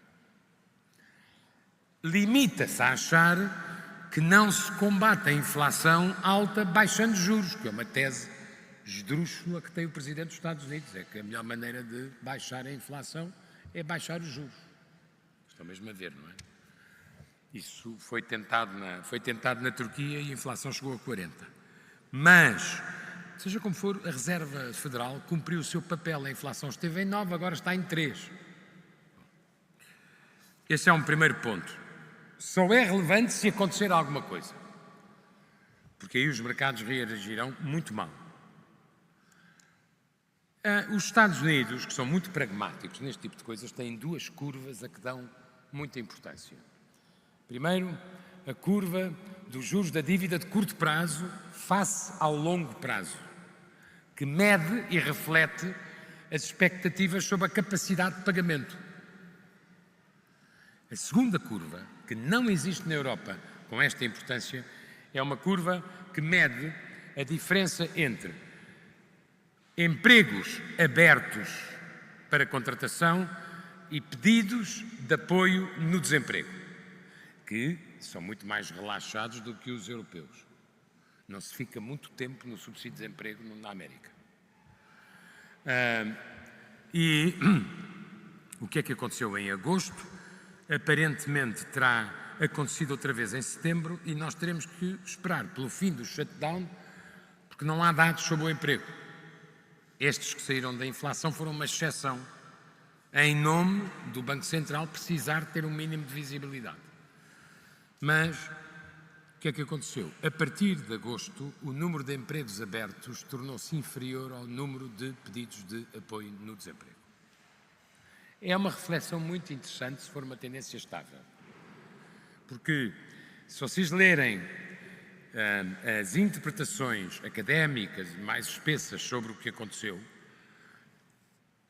Limita-se a achar que não se combate a inflação alta baixando juros, que é uma tese esdrúxula que tem o Presidente dos Estados Unidos. É que a melhor maneira de baixar a inflação é baixar os juros. Estão mesmo a ver, não é? Isso foi tentado na Turquia e a inflação chegou a 40. Mas, seja como for, a Reserva Federal cumpriu o seu papel. A inflação esteve em 9, agora está em 3. Esse é um primeiro ponto. Só é relevante se acontecer alguma coisa. Porque aí os mercados reagirão muito mal. Os Estados Unidos, que são muito pragmáticos neste tipo de coisas, têm 2 curvas a que dão muita importância. Primeiro, a curva dos juros da dívida de curto prazo face ao longo prazo, que mede e reflete as expectativas sobre a capacidade de pagamento. A segunda curva, que não existe na Europa com esta importância, é uma curva que mede a diferença entre empregos abertos para contratação e pedidos de apoio no desemprego, que são muito mais relaxados do que os europeus. Não se fica muito tempo no subsídio de desemprego na América. E o que é que aconteceu em agosto? Aparentemente terá acontecido outra vez em setembro e nós teremos que esperar pelo fim do shutdown, porque não há dados sobre o emprego. Estes que saíram da inflação foram uma exceção, em nome do Banco Central precisar ter um mínimo de visibilidade. Mas o que é que aconteceu? A partir de agosto, o número de empregos abertos tornou-se inferior ao número de pedidos de apoio no desemprego. É uma reflexão muito interessante se for uma tendência estável. Porque se vocês lerem as interpretações académicas mais espessas sobre o que aconteceu,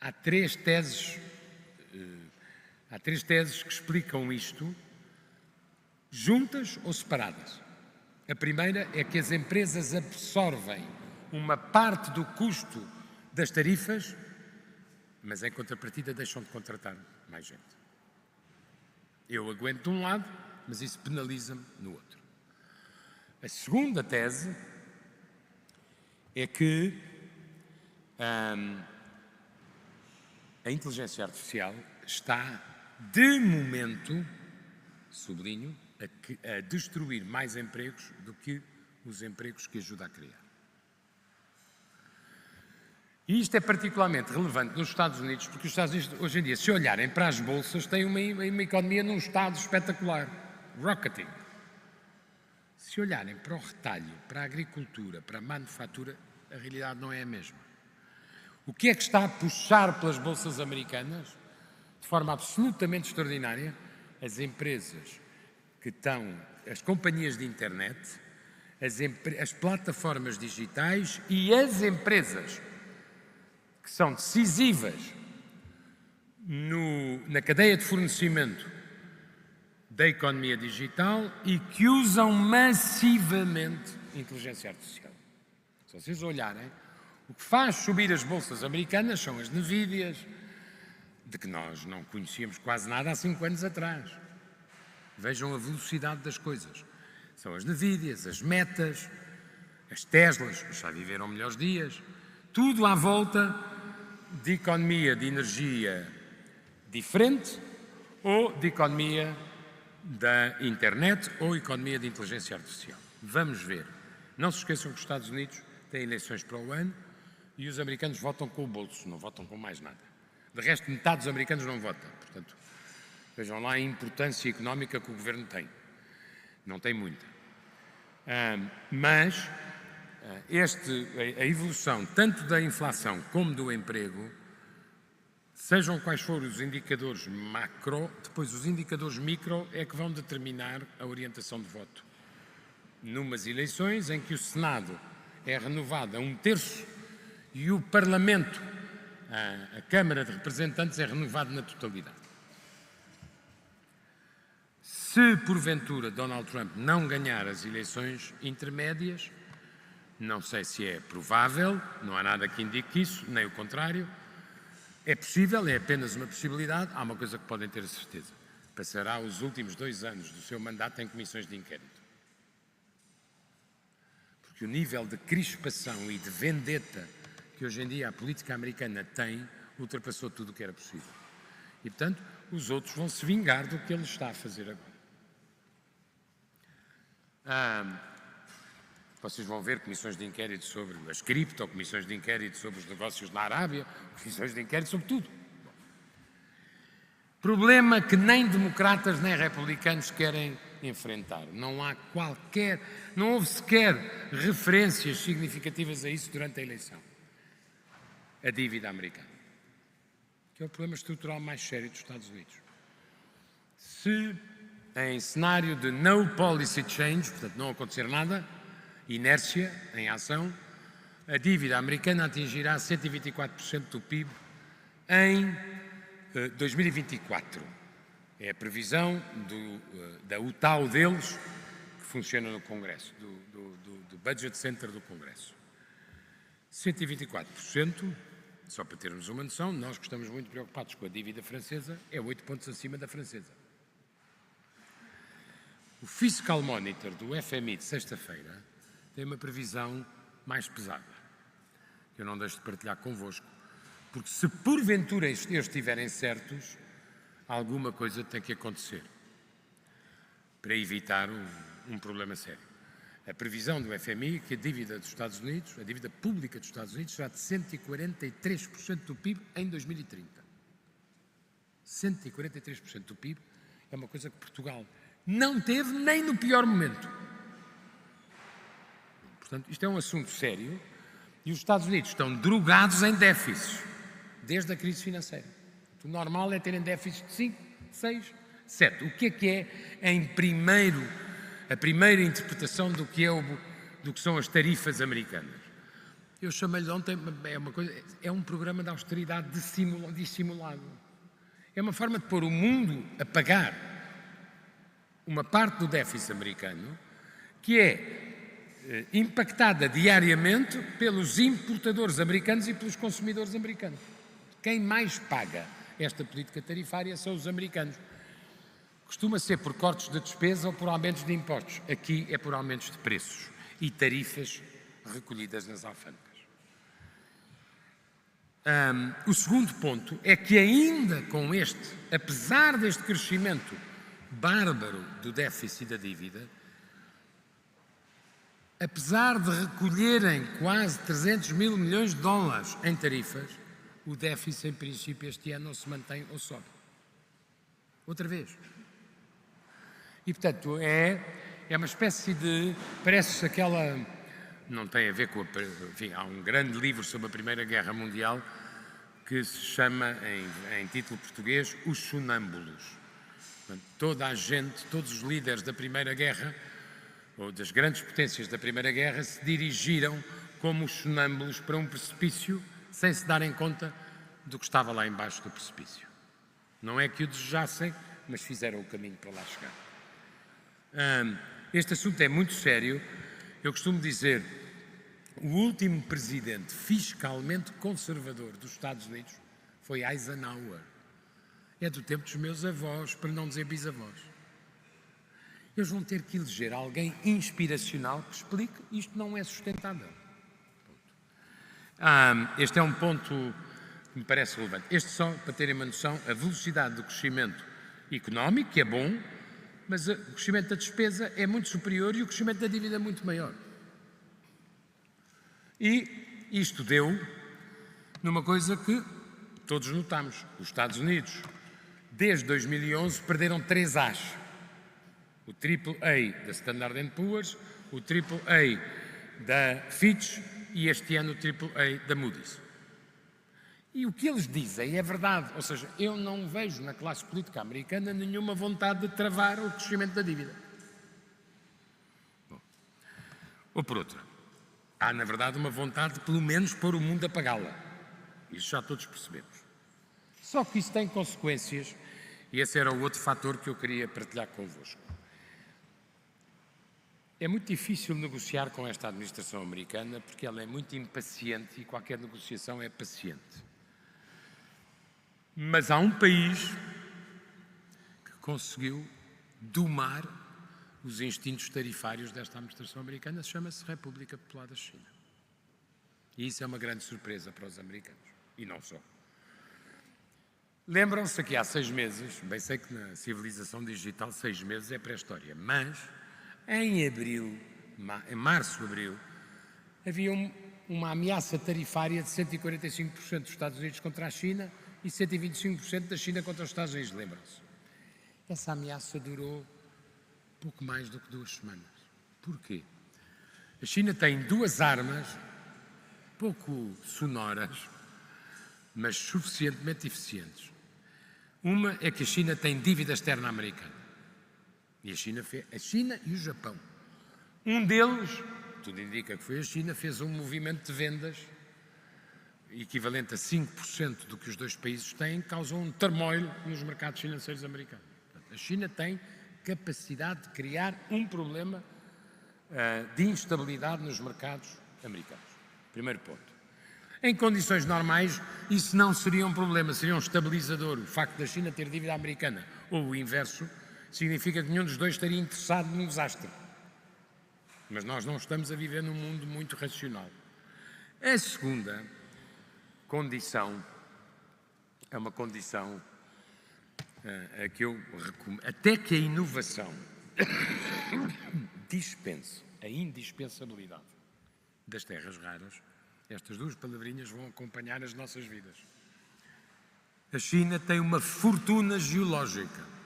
há 3 teses que explicam isto, juntas ou separadas. A primeira é que as empresas absorvem uma parte do custo das tarifas, mas em contrapartida deixam de contratar mais gente. Eu aguento de um lado, mas isso penaliza-me no outro. A segunda tese é que A inteligência artificial está, de momento, sublinho, a destruir mais empregos do que os empregos que ajuda a criar. E isto é particularmente relevante nos Estados Unidos, porque os Estados Unidos, hoje em dia, se olharem para as bolsas, têm uma economia num estado espetacular. Rocketing. Se olharem para o retalho, para a agricultura, para a manufatura, a realidade não é a mesma. O que é que está a puxar pelas bolsas americanas, de forma absolutamente extraordinária? As empresas que estão, as companhias de internet, as plataformas digitais e as empresas que são decisivas na cadeia de fornecimento da economia digital e que usam massivamente inteligência artificial. Se vocês olharem, o que faz subir as bolsas americanas são as Nvidias, de que nós não conhecíamos quase nada há 5 anos atrás. Vejam a velocidade das coisas. São as Nvidias, as Metas, as Teslas, que já viveram melhores dias, tudo à volta de economia de energia diferente ou de economia da internet ou economia de inteligência artificial. Vamos ver. Não se esqueçam que os Estados Unidos têm eleições para o ano e os americanos votam com o bolso, não votam com mais nada. De resto, metade dos americanos não vota. Portanto, vejam lá a importância económica que o governo tem. Não tem muita. Mas a evolução tanto da inflação como do emprego, sejam quais forem os indicadores macro, depois os indicadores micro é que vão determinar a orientação de voto. Numas eleições em que o Senado é renovado a 1/3 e o Parlamento, a Câmara de Representantes, é renovado na totalidade. Se, porventura, Donald Trump não ganhar as eleições intermédias, não sei se é provável, não há nada que indique isso, nem o contrário. É possível, é apenas uma possibilidade. Há uma coisa que podem ter a certeza: passará os últimos 2 anos do seu mandato em comissões de inquérito. Porque o nível de crispação e de vendetta que hoje em dia a política americana tem ultrapassou tudo o que era possível. E, portanto, os outros vão se vingar do que ele está a fazer agora. Vocês vão ver comissões de inquérito sobre as cripto, comissões de inquérito sobre os negócios na Arábia, comissões de inquérito sobre tudo. Problema que nem democratas nem republicanos querem enfrentar. Não houve sequer referências significativas a isso durante a eleição. A dívida americana, que é o problema estrutural mais sério dos Estados Unidos. Se em cenário de no policy change, portanto não acontecer nada, inércia em ação, a dívida americana atingirá 124% do PIB em 2024. É a previsão da UTAU deles, que funciona no Congresso, do Budget Center do Congresso. 124%, só para termos uma noção, nós que estamos muito preocupados com a dívida francesa, é 8 pontos acima da francesa. O Fiscal Monitor do FMI de sexta-feira tem uma previsão mais pesada, que eu não deixo de partilhar convosco, porque se porventura eles estiverem certos, alguma coisa tem que acontecer para evitar um problema sério. A previsão do FMI é que a dívida dos Estados Unidos, a dívida pública dos Estados Unidos, será de 143% do PIB em 2030. 143% do PIB é uma coisa que Portugal não teve nem no pior momento. Portanto, isto é um assunto sério e os Estados Unidos estão drogados em déficits desde a crise financeira. O normal é terem déficits de 5, 6, 7. O que é a primeira interpretação do que são as tarifas americanas? Eu chamei-lhe ontem, é um programa de austeridade dissimulado. É uma forma de pôr o mundo a pagar uma parte do déficit americano que é impactada diariamente pelos importadores americanos e pelos consumidores americanos. Quem mais paga esta política tarifária são os americanos. Costuma ser por cortes de despesa ou por aumentos de impostos. Aqui é por aumentos de preços e tarifas recolhidas nas alfândegas. O segundo ponto é que ainda com apesar deste crescimento bárbaro do déficit e da dívida, apesar de recolherem quase 300 mil milhões de dólares em tarifas, o déficit, em princípio, este ano não se mantém ou sobe. Outra vez. E, portanto, é uma espécie de... Parece aquela... Não tem a ver com... Enfim, há um grande livro sobre a Primeira Guerra Mundial que se chama, em título português, Os Sonâmbulos. Portanto, toda a gente, todos os líderes da Primeira Guerra, ou das grandes potências da Primeira Guerra, se dirigiram como os sonâmbulos para um precipício sem se darem conta do que estava lá embaixo do precipício. Não é que o desejassem, mas fizeram o caminho para lá chegar. Este assunto é muito sério. Eu costumo dizer, o último presidente fiscalmente conservador dos Estados Unidos foi Eisenhower. É do tempo dos meus avós, para não dizer bisavós. Eles vão ter que eleger alguém inspiracional que explique isto não é sustentável. Este é um ponto que me parece relevante. Este só, para terem uma noção, a velocidade do crescimento económico, que é bom, mas o crescimento da despesa é muito superior e o crescimento da dívida é muito maior. E isto deu numa coisa que todos notamos. Os Estados Unidos, desde 2011, perderam 3 As. O AAA da Standard & Poor's, o AAA da Fitch e este ano o AAA da Moody's. E o que eles dizem é verdade, ou seja, eu não vejo na classe política americana nenhuma vontade de travar o crescimento da dívida. Bom. Ou por outra, há na verdade uma vontade de pelo menos pôr o mundo a pagá-la. Isso já todos percebemos. Só que isso tem consequências e esse era o outro fator que eu queria partilhar convosco. É muito difícil negociar com esta administração americana porque ela é muito impaciente e qualquer negociação é paciente. Mas há um país que conseguiu domar os instintos tarifários desta administração americana, chama-se República Popular da China. E isso é uma grande surpresa para os americanos. E não só. Lembram-se que há 6 meses, bem sei que na civilização digital 6 meses é pré-história, mas em março, abril, havia uma ameaça tarifária de 145% dos Estados Unidos contra a China e 125% da China contra os Estados Unidos, lembram-se? Essa ameaça durou pouco mais do que 2 semanas. Porquê? A China tem 2 armas, pouco sonoras, mas suficientemente eficientes. Uma é que a China tem dívida externa americana. E a China e o Japão. Um deles, tudo indica que foi a China, fez um movimento de vendas equivalente a 5% do que os 2 países têm, causou um turmoil nos mercados financeiros americanos. Portanto, a China tem capacidade de criar um problema de instabilidade nos mercados americanos. Primeiro ponto. Em condições normais, isso não seria um problema, seria um estabilizador. O facto da China ter dívida americana ou o inverso significa que nenhum dos dois estaria interessado num desastre. Mas nós não estamos a viver num mundo muito racional. A segunda condição é uma condição a que eu recomendo. Até que a inovação dispense a indispensabilidade das terras raras, estas 2 palavrinhas vão acompanhar as nossas vidas. A China tem uma fortuna geológica.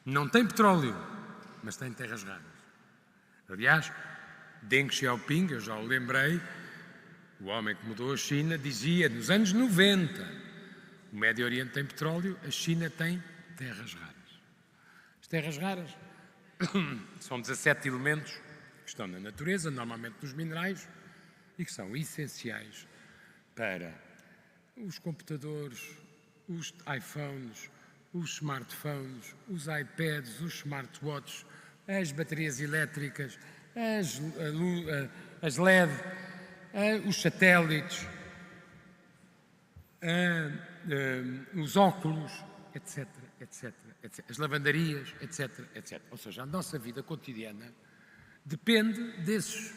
Não tem petróleo, mas tem terras raras. Aliás, Deng Xiaoping, eu já o lembrei, o homem que mudou a China, dizia, nos anos 90, o Médio Oriente tem petróleo, a China tem terras raras. As terras raras são 17 elementos que estão na natureza, normalmente nos minerais, e que são essenciais para os computadores, os iPhones, os smartphones, os iPads, os smartwatches, as baterias elétricas, as LED, os satélites, os óculos, etc, etc, etc, as lavandarias, etc, etc. Ou seja, a nossa vida cotidiana depende desses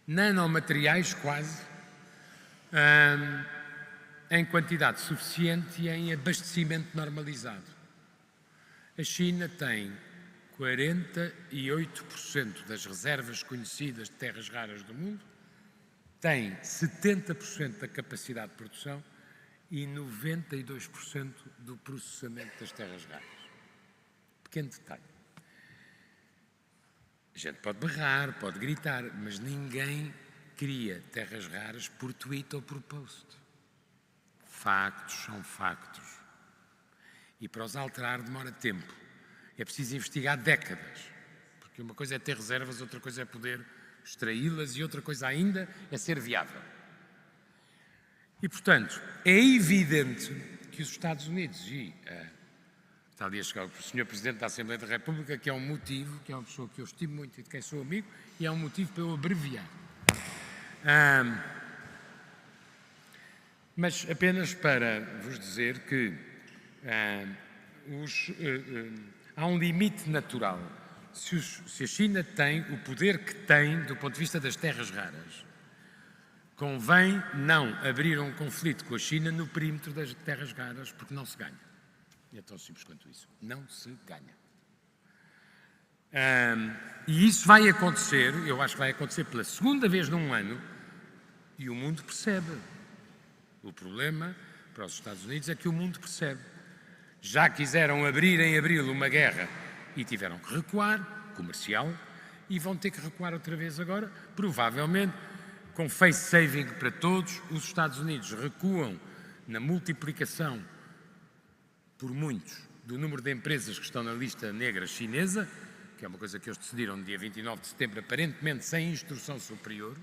nanomateriais quase em quantidade suficiente e em abastecimento normalizado. A China tem 48% das reservas conhecidas de terras raras do mundo, tem 70% da capacidade de produção e 92% do processamento das terras raras. Pequeno detalhe. A gente pode berrar, pode gritar, mas ninguém cria terras raras por tweet ou por post. Factos são factos. E para os alterar demora tempo. É preciso investigar décadas. Porque uma coisa é ter reservas, outra coisa é poder extraí-las e outra coisa ainda é ser viável. E, portanto, é evidente que os Estados Unidos e está ali a chegar o Sr. Presidente da Assembleia da República, que é um motivo, que é uma pessoa que eu estimo muito e de quem sou amigo, e é um motivo para eu abreviar. Mas apenas para vos dizer que há um limite natural. Se a China tem o poder que tem do ponto de vista das terras raras, convém não abrir um conflito com a China no perímetro das terras raras, porque não se ganha. É tão simples quanto isso. Não se ganha. E isso vai acontecer, eu acho que vai acontecer pela segunda vez num ano, e o mundo percebe. O problema para os Estados Unidos é que o mundo percebe. Já quiseram abrir em abril uma guerra e tiveram que recuar, comercial, e vão ter que recuar outra vez agora, provavelmente com face saving para todos. Os Estados Unidos recuam na multiplicação por muitos do número de empresas que estão na lista negra chinesa, que é uma coisa que eles decidiram no dia 29 de setembro, aparentemente sem instrução superior.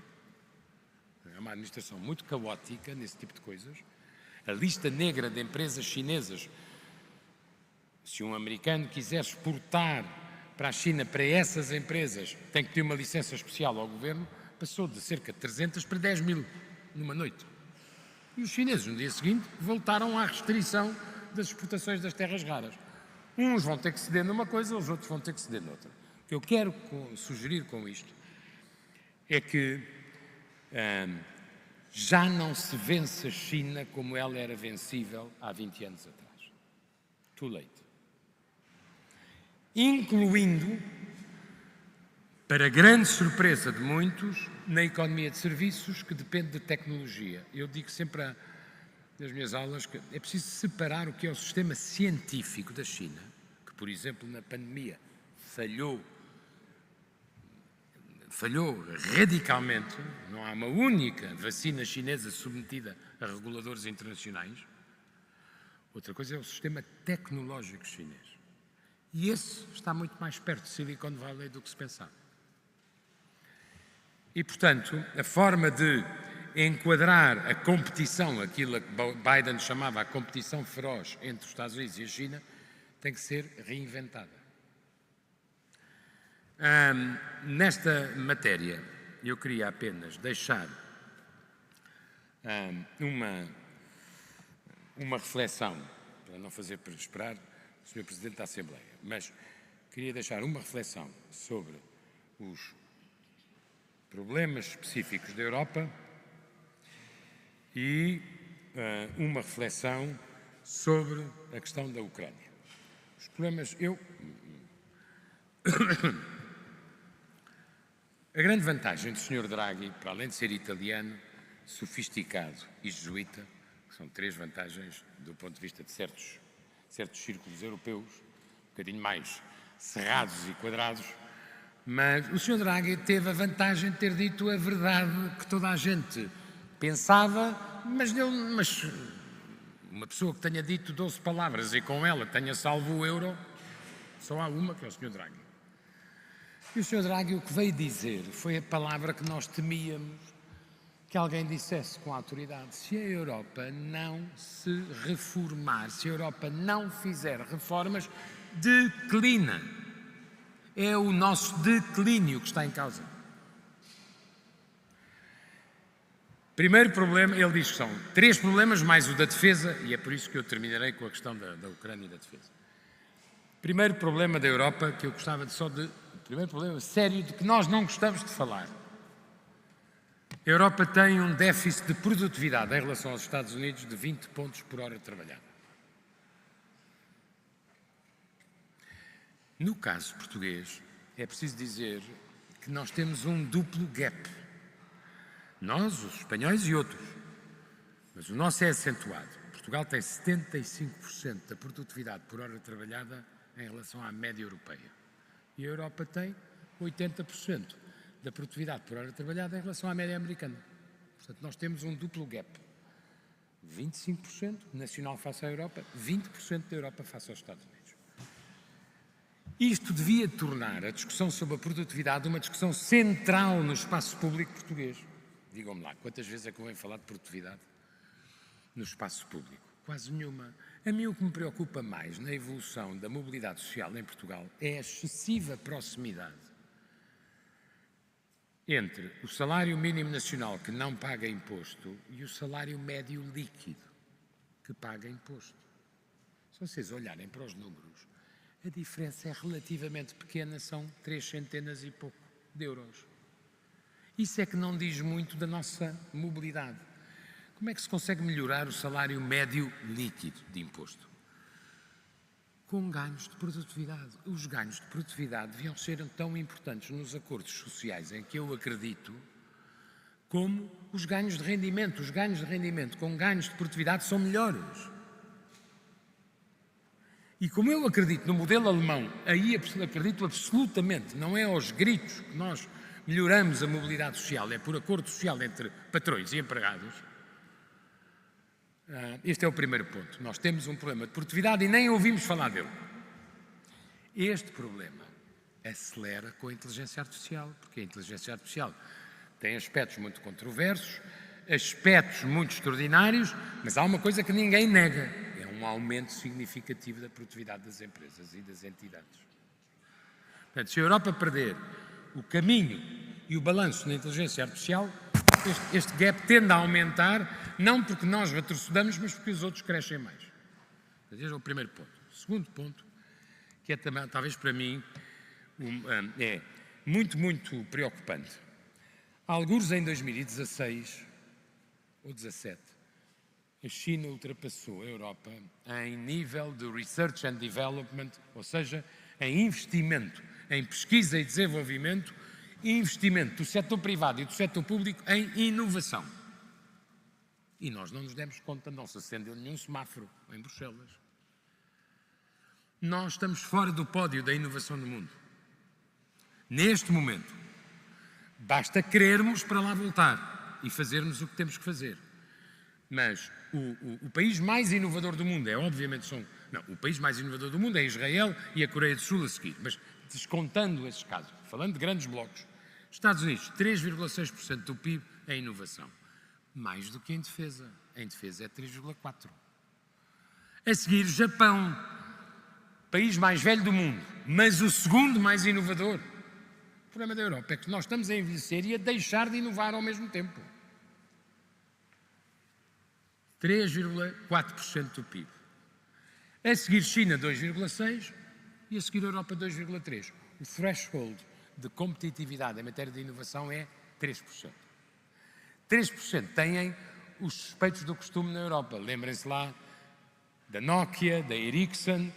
É uma administração muito caótica nesse tipo de coisas. A lista negra de empresas chinesas, se um americano quiser exportar para a China, para essas empresas, tem que ter uma licença especial ao governo, passou de cerca de 300 para 10 mil numa noite. E os chineses, no dia seguinte, voltaram à restrição das exportações das terras raras. Uns vão ter que ceder numa coisa, os outros vão ter que ceder noutra. O que eu quero sugerir com isto é que já não se vence a China como ela era vencível há 20 anos atrás. Too late. Incluindo, para grande surpresa de muitos, na economia de serviços, que depende de tecnologia. Eu digo sempre nas minhas aulas que é preciso separar o que é o sistema científico da China, que, por exemplo, na pandemia falhou radicalmente. Não há uma única vacina chinesa submetida a reguladores internacionais. Outra coisa é o sistema tecnológico chinês. E esse está muito mais perto de Silicon Valley do que se pensava. E, portanto, a forma de enquadrar a competição, aquilo que Biden chamava a competição feroz entre os Estados Unidos e a China, tem que ser reinventada. Nesta matéria, eu queria apenas deixar uma reflexão, para não fazer esperar o Sr. Presidente da Assembleia, mas queria deixar uma reflexão sobre os problemas específicos da Europa e uma reflexão sobre a questão da Ucrânia. Os problemas, a grande vantagem do Sr. Draghi, para além de ser italiano, sofisticado e jesuíta, que são três vantagens do ponto de vista de certos círculos europeus, um bocadinho mais cerrados e quadrados, mas o Sr. Draghi teve a vantagem de ter dito a verdade que toda a gente pensava, mas uma pessoa que tenha dito 12 palavras e com ela tenha salvo o euro, só há uma, que é o Sr. Draghi. E o Sr. Draghi o que veio dizer foi a palavra que nós temíamos que alguém dissesse com autoridade. Se a Europa não se reformar, se a Europa não fizer reformas, declina. É o nosso declínio que está em causa. Primeiro problema, ele diz que são 3 problemas, mais o da defesa, e é por isso que eu terminarei com a questão da Ucrânia e da defesa. Primeiro problema da Europa, que eu gostava primeiro problema sério de que nós não gostamos de falar. A A Europa tem um déficit de produtividade em relação aos Estados Unidos de 20 pontos por hora trabalhada. No caso português, é preciso dizer que nós temos um duplo gap. Nós, os espanhóis e outros. Mas o nosso é acentuado. Portugal tem 75% da produtividade por hora trabalhada em relação à média europeia. E a Europa tem 80% da produtividade por hora trabalhada em relação à média americana. Portanto, nós temos um duplo gap. 25% nacional face à Europa, 20% da Europa face aos Estados Unidos. Isto devia tornar a discussão sobre a produtividade uma discussão central no espaço público português. Digam-me lá, quantas vezes é que eu venho falar de produtividade no espaço público? Quase nenhuma. A mim o que me preocupa mais na evolução da mobilidade social em Portugal é a excessiva proximidade entre o salário mínimo nacional que não paga imposto e o salário médio líquido que paga imposto. Se vocês olharem para os números, a diferença é relativamente pequena, são 3 centenas e pouco de euros. Isso é que não diz muito da nossa mobilidade. Como é que se consegue melhorar o salário médio líquido de imposto? Com ganhos de produtividade. Os ganhos de produtividade deviam ser tão importantes nos acordos sociais em que eu acredito como os ganhos de rendimento. Os ganhos de rendimento com ganhos de produtividade são melhores. E como eu acredito no modelo alemão, aí acredito absolutamente, não é aos gritos que nós melhoramos a mobilidade social, é por acordo social entre patrões e empregados. Este é o primeiro ponto. Nós temos um problema de produtividade e nem ouvimos falar dele. Este problema acelera com a inteligência artificial, porque a inteligência artificial tem aspectos muito controversos, aspectos muito extraordinários, mas há uma coisa que ninguém nega, é um aumento significativo da produtividade das empresas e das entidades. Portanto, se a Europa perder o caminho e o balanço na inteligência artificial, este gap tende a aumentar, não porque nós retrocedamos, mas porque os outros crescem mais. Este é o primeiro ponto. O segundo ponto, que é também, talvez para mim, é muito, muito preocupante. Alguns em 2016 ou 2017, a China ultrapassou a Europa em nível de Research and Development, ou seja, em investimento, em pesquisa e desenvolvimento, investimento do setor privado e do setor público em inovação. E nós não nos demos conta, não se acendeu nenhum semáforo em Bruxelas. Nós estamos fora do pódio da inovação no mundo. Neste momento, basta querermos para lá voltar e fazermos o que temos que fazer. Mas o país mais inovador do mundo o país mais inovador do mundo é Israel e a Coreia do Sul a seguir. Mas descontando esses casos, falando de grandes blocos, Estados Unidos, 3,6% do PIB é inovação. Mais do que em defesa. Em defesa é 3,4%. A seguir, Japão, país mais velho do mundo, mas o segundo mais inovador. O problema da Europa é que nós estamos a envelhecer e a deixar de inovar ao mesmo tempo. 3,4% do PIB. A seguir, China, 2,6%, e a seguir, Europa, 2,3%. O threshold de competitividade em matéria de inovação é 3%. 3% têm os suspeitos do costume na Europa. Lembrem-se lá da Nokia, da Ericsson,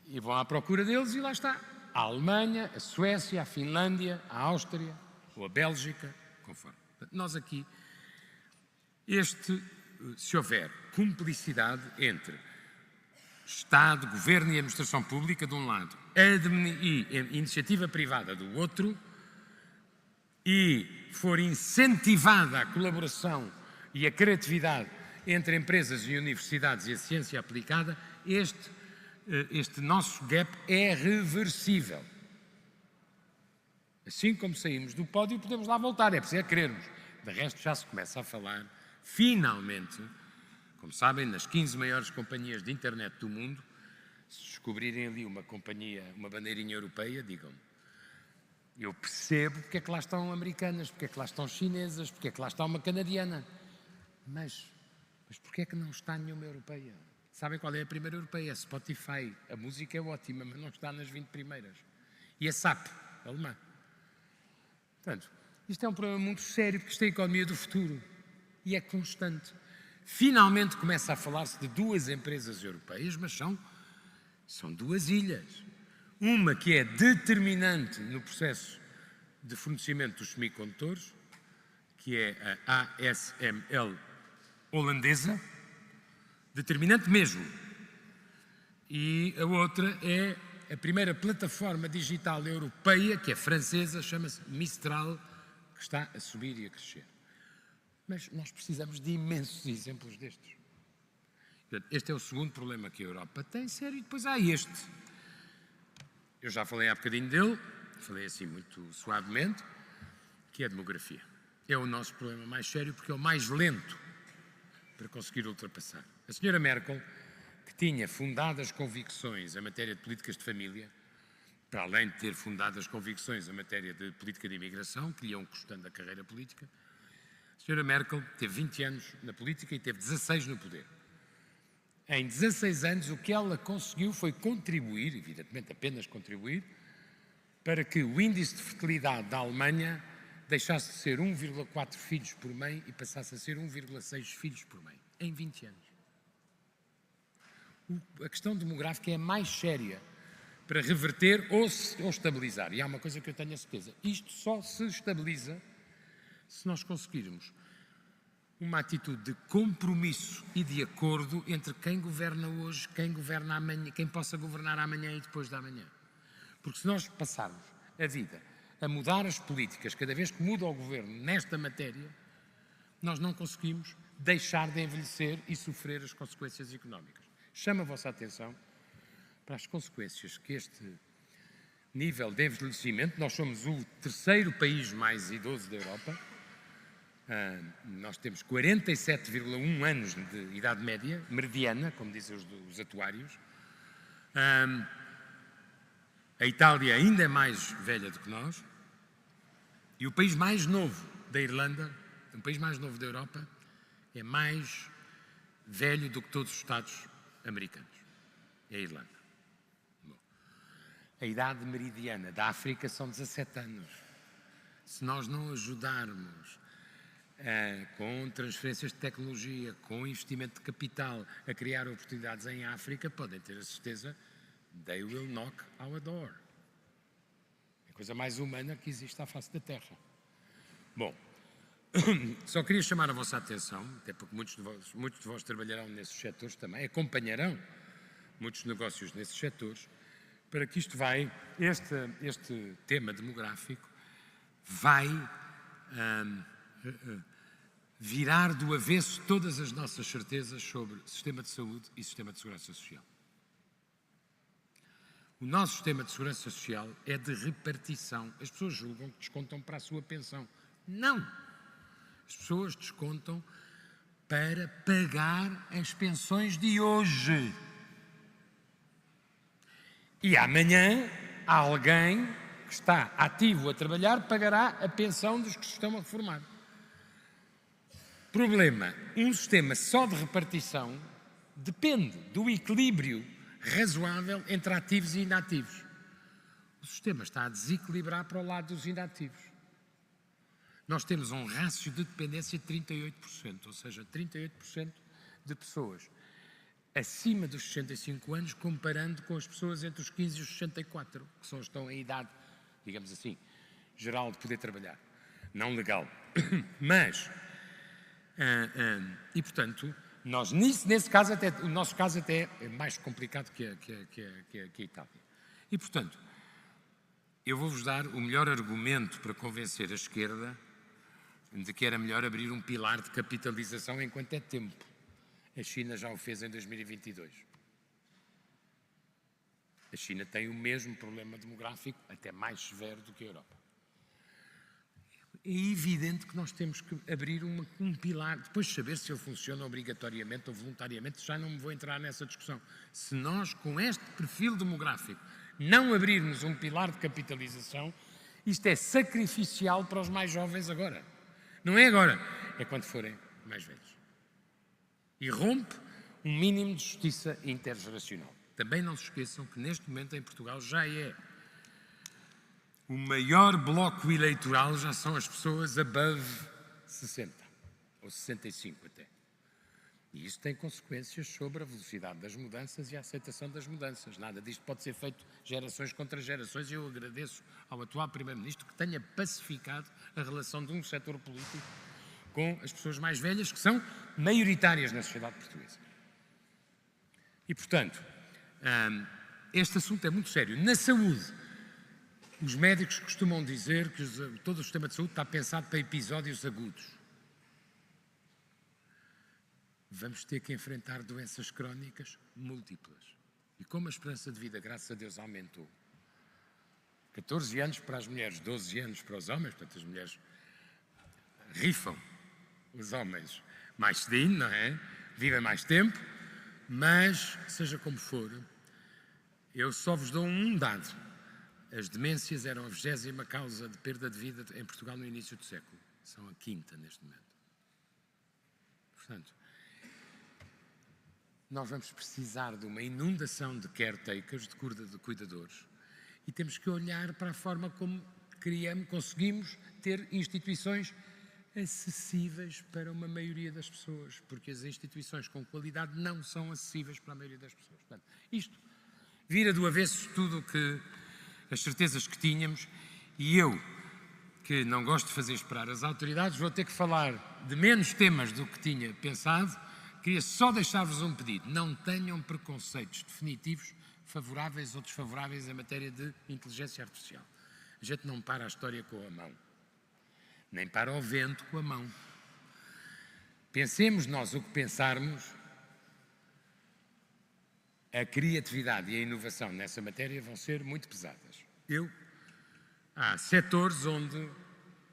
e vão à procura deles e lá está. A Alemanha, a Suécia, a Finlândia, a Áustria ou a Bélgica, conforme. Nós aqui, se houver cumplicidade entre Estado, Governo e Administração Pública de um lado e iniciativa privada do outro, e for incentivada a colaboração e a criatividade entre empresas e universidades e a ciência aplicada, este nosso gap é reversível. Assim como saímos do pódio, podemos lá voltar, é preciso querermos. De resto, já se começa a falar, finalmente, como sabem, nas 15 maiores companhias de internet do mundo, se descobrirem ali uma bandeirinha europeia, digam-me. Eu percebo porque é que lá estão americanas, porque é que lá estão chinesas, porque é que lá está uma canadiana. Mas porque é que não está nenhuma europeia? Sabem qual é a primeira europeia? É Spotify. A música é ótima, mas não está nas 20 primeiras. E a SAP, alemã. Portanto, Isto é um problema muito sério, porque isto é a economia do futuro e é constante. Finalmente começa a falar-se de duas empresas europeias, mas são duas ilhas. Uma que é determinante no processo de fornecimento dos semicondutores, que é a ASML holandesa, determinante mesmo. E a outra é a primeira plataforma digital europeia, que é francesa, chama-se Mistral, que está a subir e a crescer. Mas nós precisamos de imensos exemplos destes. Este é o segundo problema que a Europa tem, sério, e depois há este. Eu já falei há bocadinho dele, falei assim muito suavemente, que é a demografia. É o nosso problema mais sério, porque é o mais lento para conseguir ultrapassar. A senhora Merkel, que tinha fundadas convicções em matéria de políticas de família, para além de ter fundadas convicções em matéria de política de imigração, que lhe iam custando a carreira política, a senhora Merkel teve 20 anos na política e teve 16 no poder. Em 16 anos, o que ela conseguiu foi contribuir, evidentemente apenas contribuir, para que o índice de fertilidade da Alemanha deixasse de ser 1,4 filhos por mãe e passasse a ser 1,6 filhos por mãe, em 20 anos. A questão demográfica é mais séria para reverter ou estabilizar. E há uma coisa que eu tenho a certeza, isto só se estabiliza se nós conseguirmos uma atitude de compromisso e de acordo entre quem governa hoje, quem governa amanhã, quem possa governar amanhã e depois da manhã. Porque se nós passarmos a vida a mudar as políticas cada vez que muda o governo nesta matéria, nós não conseguimos deixar de envelhecer e sofrer as consequências económicas. Chamo a vossa atenção para as consequências que este nível de envelhecimento, nós somos o terceiro país mais idoso da Europa, nós temos 47,1 anos de idade média, meridiana, como dizem os atuários. A Itália ainda é mais velha do que nós. E o país mais novo da Irlanda, o país mais novo da Europa, é mais velho do que todos os Estados americanos. É a Irlanda. Bom, a idade meridiana da África são 17 anos. Se nós não ajudarmos com transferências de tecnologia, com investimento de capital, a criar oportunidades em África, podem ter a certeza, they will knock our door. É a coisa mais humana que existe à face da Terra. Bom, só queria chamar a vossa atenção, até porque muitos de vós trabalharão nesses setores também, acompanharão muitos negócios nesses setores, para que isto este tema demográfico vai virar do avesso todas as nossas certezas sobre sistema de saúde e sistema de segurança social. O nosso sistema de segurança social é de repartição. As pessoas julgam que descontam para a sua pensão. Não! As pessoas descontam para pagar as pensões de hoje. E amanhã, alguém que está ativo a trabalhar pagará a pensão dos que se estão a reformar. Problema, um sistema só de repartição depende do equilíbrio razoável entre ativos e inativos. O sistema está a desequilibrar para o lado dos inativos. Nós temos um rácio de dependência de 38%, ou seja, 38% de pessoas acima dos 65 anos, comparando com as pessoas entre os 15 e os 64, que estão em idade, digamos assim, geral de poder trabalhar, não legal. Mas, e portanto, nós nesse caso, o nosso caso até é mais complicado que a Itália. E portanto, eu vou-vos dar o melhor argumento para convencer a esquerda de que era melhor abrir um pilar de capitalização enquanto é tempo. A China já o fez em 2022. A China tem o mesmo problema demográfico, até mais severo do que a Europa. É evidente que nós temos que abrir um pilar, depois de saber se ele funciona obrigatoriamente ou voluntariamente, já não me vou entrar nessa discussão. Se nós, com este perfil demográfico, não abrirmos um pilar de capitalização, isto é sacrificial para os mais jovens agora. Não é agora, é quando forem mais velhos. E rompe um mínimo de justiça intergeracional. Também não se esqueçam que neste momento em Portugal já é o maior bloco eleitoral já são as pessoas above 60, ou 65 até. E isso tem consequências sobre a velocidade das mudanças e a aceitação das mudanças. Nada disto pode ser feito gerações contra gerações. Eu agradeço ao atual Primeiro-Ministro que tenha pacificado a relação de um setor político com as pessoas mais velhas, que são maioritárias na sociedade portuguesa. E, portanto, este assunto é muito sério. Na saúde, os médicos costumam dizer que todo o sistema de saúde está pensado para episódios agudos. Vamos ter que enfrentar doenças crónicas múltiplas. E como a esperança de vida, graças a Deus, aumentou, 14 anos para as mulheres, 12 anos para os homens, portanto as mulheres rifam os homens mais cedinho, não é? Vivem mais tempo, mas, seja como for, eu só vos dou um dado. As demências eram a 20ª causa de perda de vida em Portugal no início do século. São a 5ª neste momento. Portanto, nós vamos precisar de uma inundação de caretakers, de cuidadores, e temos que olhar para a forma como conseguimos ter instituições acessíveis para uma maioria das pessoas, porque as instituições com qualidade não são acessíveis para a maioria das pessoas. Portanto, isto vira do avesso tudo as certezas que tínhamos, e eu, que não gosto de fazer esperar as autoridades, vou ter que falar de menos temas do que tinha pensado. Queria só deixar-vos um pedido. Não tenham preconceitos definitivos, favoráveis ou desfavoráveis em matéria de inteligência artificial. A gente não para a história com a mão, nem para o vento com a mão. Pensemos nós o que pensarmos, a criatividade e a inovação nessa matéria vão ser muito pesadas. Há setores onde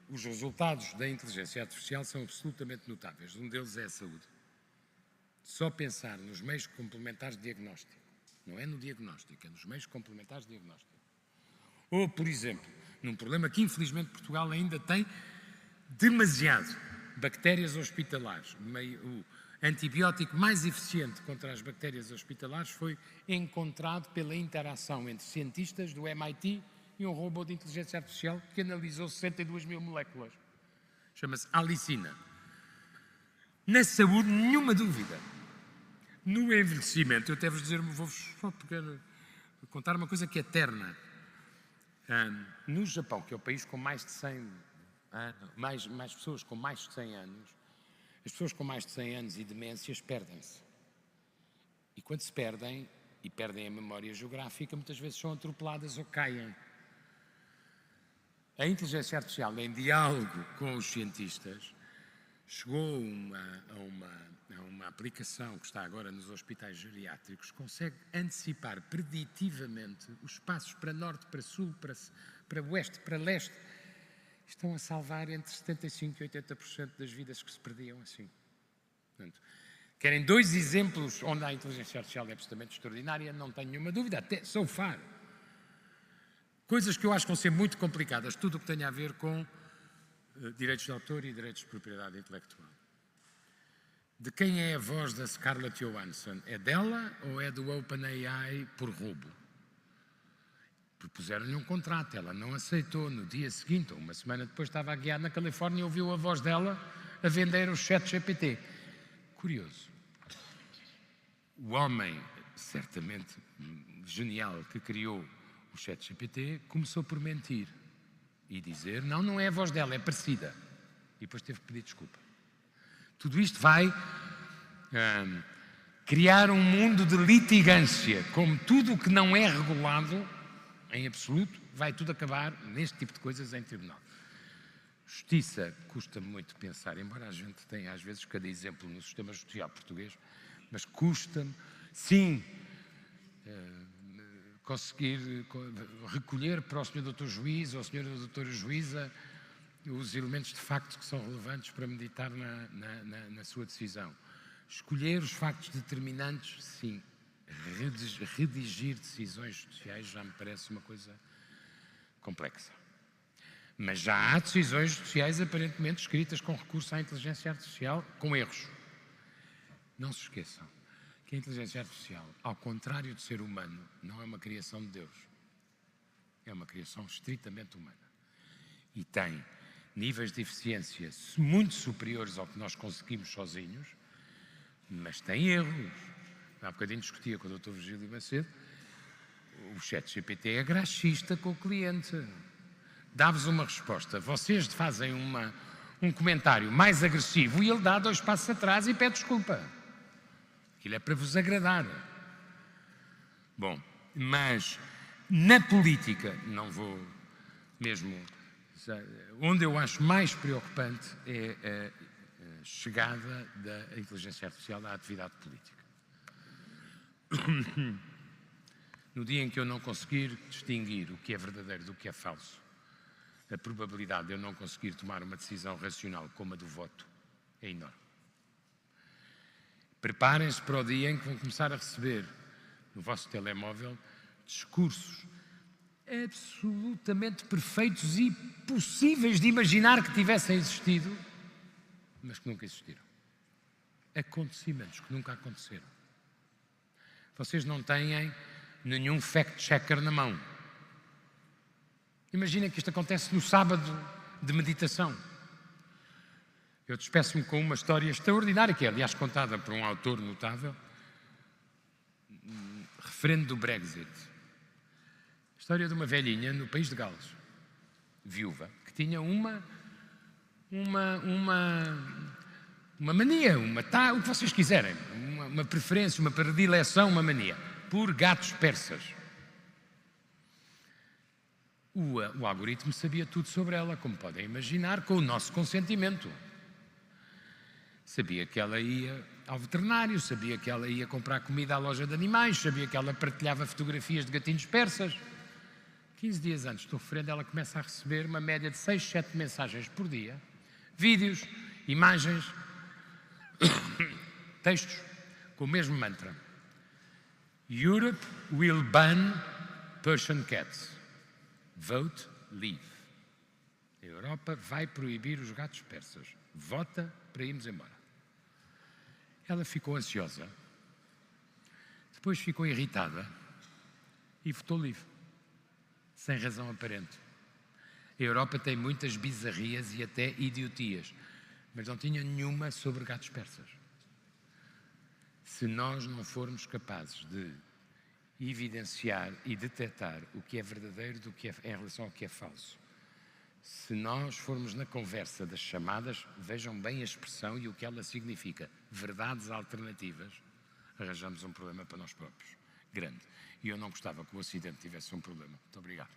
os resultados da inteligência artificial são absolutamente notáveis. Um deles é a saúde. Só pensar nos meios complementares de diagnóstico, não é no diagnóstico, é nos meios complementares de diagnóstico. Ou, por exemplo, num problema que infelizmente Portugal ainda tem demasiado, bactérias hospitalares. O antibiótico mais eficiente contra as bactérias hospitalares foi encontrado pela interação entre cientistas do MIT e um robô de inteligência artificial que analisou 62.000 moléculas. Chama-se Alicina. Na saúde, nenhuma dúvida. No envelhecimento, eu até vou-vos só contar uma coisa que é eterna. No Japão, que é o país com mais de 100 anos, mais pessoas com mais de 100 anos, as pessoas com mais de 100 anos e demências perdem-se. E quando se perdem, e perdem a memória geográfica, muitas vezes são atropeladas ou caem. A inteligência artificial, em diálogo com os cientistas, chegou a uma aplicação que está agora nos hospitais geriátricos, consegue antecipar preditivamente os passos para norte, para sul, para oeste, para leste. Estão a salvar entre 75% e 80% das vidas que se perdiam assim. Portanto, querem 2 exemplos onde a inteligência artificial é absolutamente extraordinária? Não tenho nenhuma dúvida, até so far. Coisas que eu acho que vão ser muito complicadas, tudo o que tem a ver com direitos de autor e direitos de propriedade intelectual. De quem é a voz da Scarlett Johansson? É dela ou é do OpenAI por roubo? Propuseram-lhe um contrato, ela não aceitou. No dia seguinte, ou uma semana depois, estava a guiar na Califórnia e ouviu a voz dela a vender o ChatGPT. Curioso. O homem, certamente genial, que criou o ChatGPT, começou por mentir e dizer, não é a voz dela, é parecida. E depois teve que pedir desculpa. Tudo isto vai criar um mundo de litigância, como tudo o que não é regulado, em absoluto, vai tudo acabar neste tipo de coisas em tribunal. Justiça, custa-me muito pensar, embora a gente tenha às vezes cada exemplo no sistema judicial português, mas custa-me, sim, conseguir recolher para o Sr. Dr. Juiz ou a Sra. Doutora Juíza os elementos de facto que são relevantes para meditar na sua decisão. Escolher os factos determinantes, sim. Redigir decisões judiciais já me parece uma coisa complexa. Mas já há decisões judiciais aparentemente escritas com recurso à inteligência artificial, com erros. Não se esqueçam que a inteligência artificial, ao contrário do ser humano, não é uma criação de Deus. é uma criação estritamente humana e tem níveis de eficiência muito superiores ao que nós conseguimos sozinhos, mas tem erros. Há bocadinho discutia com o Dr. Virgílio Macedo, o ChatGPT é graxista com o cliente. Dá-vos uma resposta, vocês fazem um comentário mais agressivo e ele dá 2 passos atrás e pede desculpa. Aquilo é para vos agradar. Bom, mas na política, não vou mesmo... Onde eu acho mais preocupante é a chegada da inteligência artificial à atividade política. No dia em que eu não conseguir distinguir o que é verdadeiro do que é falso, a probabilidade de eu não conseguir tomar uma decisão racional como a do voto é enorme. Preparem-se para o dia em que vão começar a receber no vosso telemóvel discursos absolutamente perfeitos e possíveis de imaginar que tivessem existido, mas que nunca existiram. Acontecimentos que nunca aconteceram. Vocês não têm nenhum fact-checker na mão. Imaginem que isto acontece no sábado de meditação. Eu despeço-me com uma história extraordinária, que é, aliás, contada por um autor notável, referente do Brexit. A história de uma velhinha no país de Gales, viúva, que tinha uma mania, o que vocês quiserem, uma preferência, uma predileção, uma mania, por gatos persas. O algoritmo sabia tudo sobre ela, como podem imaginar, com o nosso consentimento. Sabia que ela ia ao veterinário, sabia que ela ia comprar comida à loja de animais, sabia que ela partilhava fotografias de gatinhos persas. 15 dias antes do referendo, ela começa a receber uma média de 6, 7 mensagens por dia, vídeos, imagens, textos, com o mesmo mantra. Europe will ban Persian cats. Vote leave. A Europa vai proibir os gatos persas. Vota para irmos embora. Ela ficou ansiosa, depois ficou irritada e votou livre, sem razão aparente. A Europa tem muitas bizarrias e até idiotias, mas não tinha nenhuma sobre gatos persas. Se nós não formos capazes de evidenciar e detectar o que é verdadeiro do que é, em relação ao que é falso, se nós formos na conversa das chamadas, vejam bem a expressão e o que ela significa, verdades alternativas, arranjamos um problema para nós próprios, grande. E eu não gostava que o Ocidente tivesse um problema. Muito obrigado.